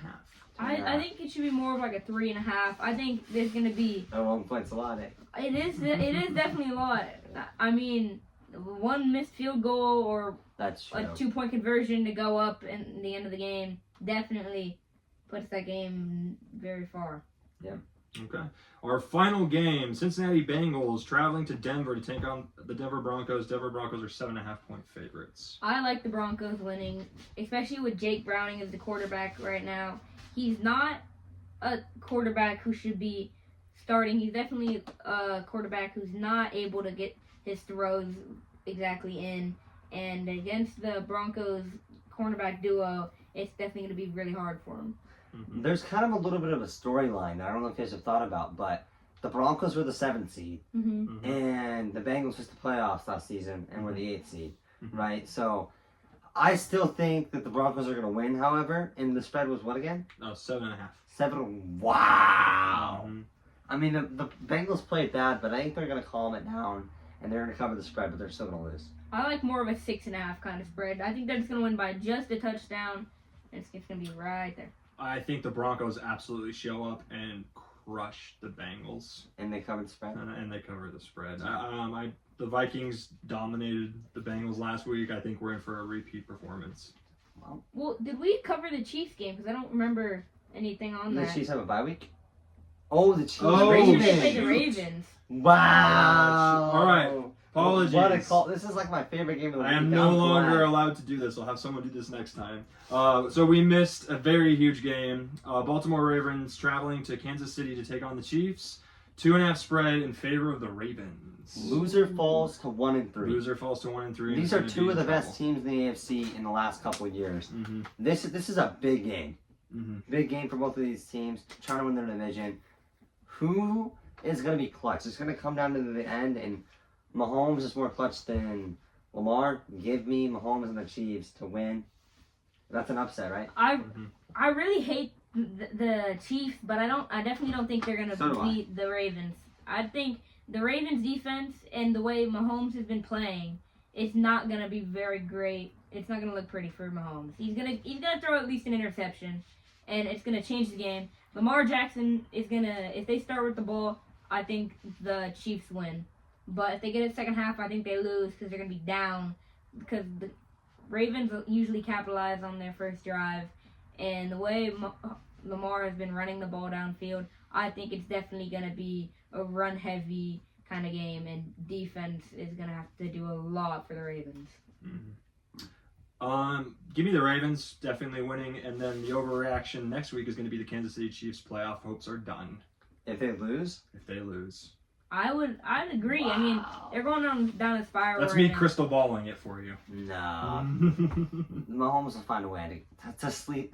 I think it should be more of like a 3.5. I think there's gonna be. Oh, 1 point's a lot. It is definitely a lot. I mean, one missed field goal or That's true. a 2-point conversion to go up in the end of the game definitely puts that game very far. Okay. Our final game: Cincinnati Bengals traveling to Denver to take on the Denver Broncos. Denver Broncos are 7.5-point favorites. I like the Broncos winning, especially with Jake Browning as the quarterback right now. He's not a quarterback who should be starting. He's definitely a quarterback who's not able to get his throws exactly in. and against the Broncos cornerback duo, it's definitely going to be really hard for him. There's kind of a little bit of a storyline I don't know if you guys have thought about, but the Broncos were the 7th seed, and the Bengals missed the playoffs last season and were the 8th seed, right? So I still think that the Broncos are going to win, however, and the spread was what again? No, 7.5. 7. Wow! I mean, the Bengals played bad, but I think they're going to calm it down, and they're going to cover the spread, but they're still going to lose. I like more of a 6.5 kind of spread. I think they're just going to win by just a touchdown, and it's going to be right there. I think the Broncos absolutely show up and crush the Bengals. And they covered the spread? And they cover the spread. The Vikings dominated the Bengals last week. I think we're in for a repeat performance. Well, did we cover the Chiefs game? Because I don't remember anything on that. The Chiefs have a bye week? Oh, the Chiefs. Oh, Ravens. shoot. They played the Ravens. Wow. All right. Apologies. What a call. This is like my favorite game of the week. I am no longer allowed to do this. I'll have someone do this next time. So we missed a very huge game. Baltimore Ravens traveling to Kansas City to take on the Chiefs. 2.5 spread in favor of the Ravens. Loser falls to 1-3. Loser falls to 1-3. These are two of the best teams in the AFC in the last couple of years. This is a big game. Big game for both of these teams, trying to win their division. Who is going to be clutch? It's going to come down to the end, and Mahomes is more clutch than Lamar. Give me Mahomes and the Chiefs to win. That's an upset, right? I really hate the Chiefs, but I definitely don't think they're gonna beat the Ravens. I think the Ravens defense and the way Mahomes has been playing, it's not gonna be very great. It's not gonna look pretty for Mahomes. He's gonna throw at least an interception, and it's gonna change the game. Lamar Jackson is gonna, if they start with the ball, I think the Chiefs win. But if they get it second half, I think they lose because they're gonna be down, because the Ravens usually capitalize on their first drive, and the way Lamar has been running the ball downfield, I think it's definitely going to be a run-heavy kind of game, and defense is going to have to do a lot for the Ravens. Give me the Ravens definitely winning, and then the overreaction next week is going to be the Kansas City Chiefs. Playoff hopes are done. If they lose? If they lose. I'd agree. Wow. I mean, they're going down a spiral. That's me crystal balling it for you. No. Mahomes will find a way to sneak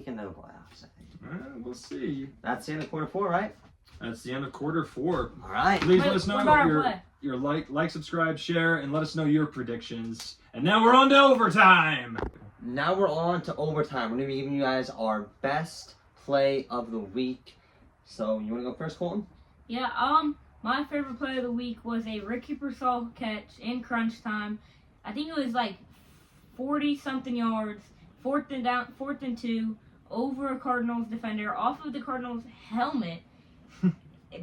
into the playoffs, I think. We'll see. That's the end of quarter 4, right? That's the end of quarter 4. All right. Please let us know your like, subscribe, share, and let us know your predictions. And now we're on to overtime. Now we're on to overtime. We're going to be giving you guys our best play of the week. So, you want to go first, Colton? Yeah, my favorite play of the week was a Ricky Pearsall catch in crunch time. I think it was like 40-something yards, 4th and 2, over a Cardinals defender, off of the Cardinals' helmet,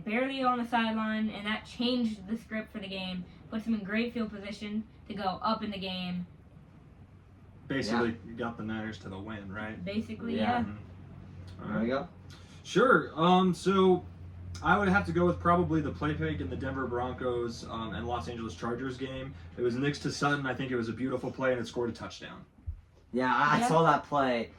barely on the sideline, and that changed the script for the game. Puts him in great field position to go up in the game. Basically, you got the Niners to the win, right? Basically, yeah. There we go. Sure. So I would have to go with probably the play pick in the Denver Broncos and Los Angeles Chargers game. It was Nix to Sutton. I think it was a beautiful play, and it scored a touchdown. Yeah, I saw that play.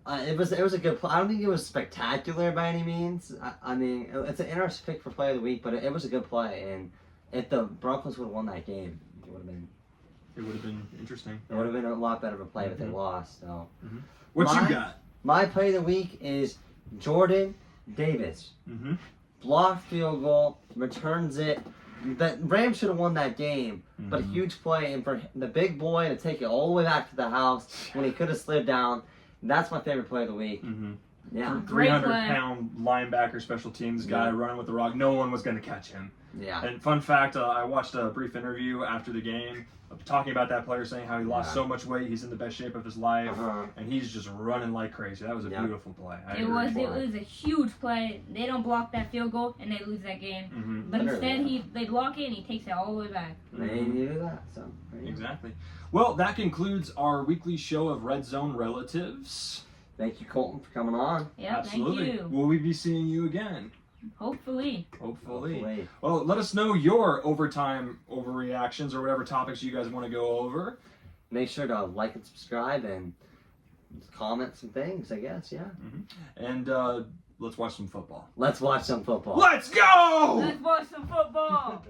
It was a good play. I don't think it was spectacular by any means. I mean, it's an interesting pick for play of the week, but it was a good play. And if the Broncos would have won that game, it would have been interesting. It would have been a lot better of a play, but they lost. So, what you got? My play of the week is Jordan Davis. Blocked field goal, returns it. The Rams should have won that game, but a huge play, and for the big boy to take it all the way back to the house when he could have slid down. That's my favorite play of the week. Yeah, 300-pound linebacker, special teams guy running with the rock. No one was going to catch him. Yeah. And fun fact, I watched a brief interview after the game talking about that player, saying how he lost so much weight, he's in the best shape of his life, and he's just running like crazy. That was a beautiful play. It was a huge play. They don't block that field goal, and they lose that game. But instead, they block it, and he takes it all the way back. They knew that, so. Exactly. Well, that concludes our weekly show of Red Zone Relatives. Thank you, Colton, for coming on. Yeah, absolutely. Thank you. Will we be seeing you again? Hopefully. Well, let us know your overtime overreactions or whatever topics you guys want to go over. Make sure to like and subscribe and comment some things, I guess, yeah. And let's watch some football. Let's watch some football. Let's go! Let's watch some football!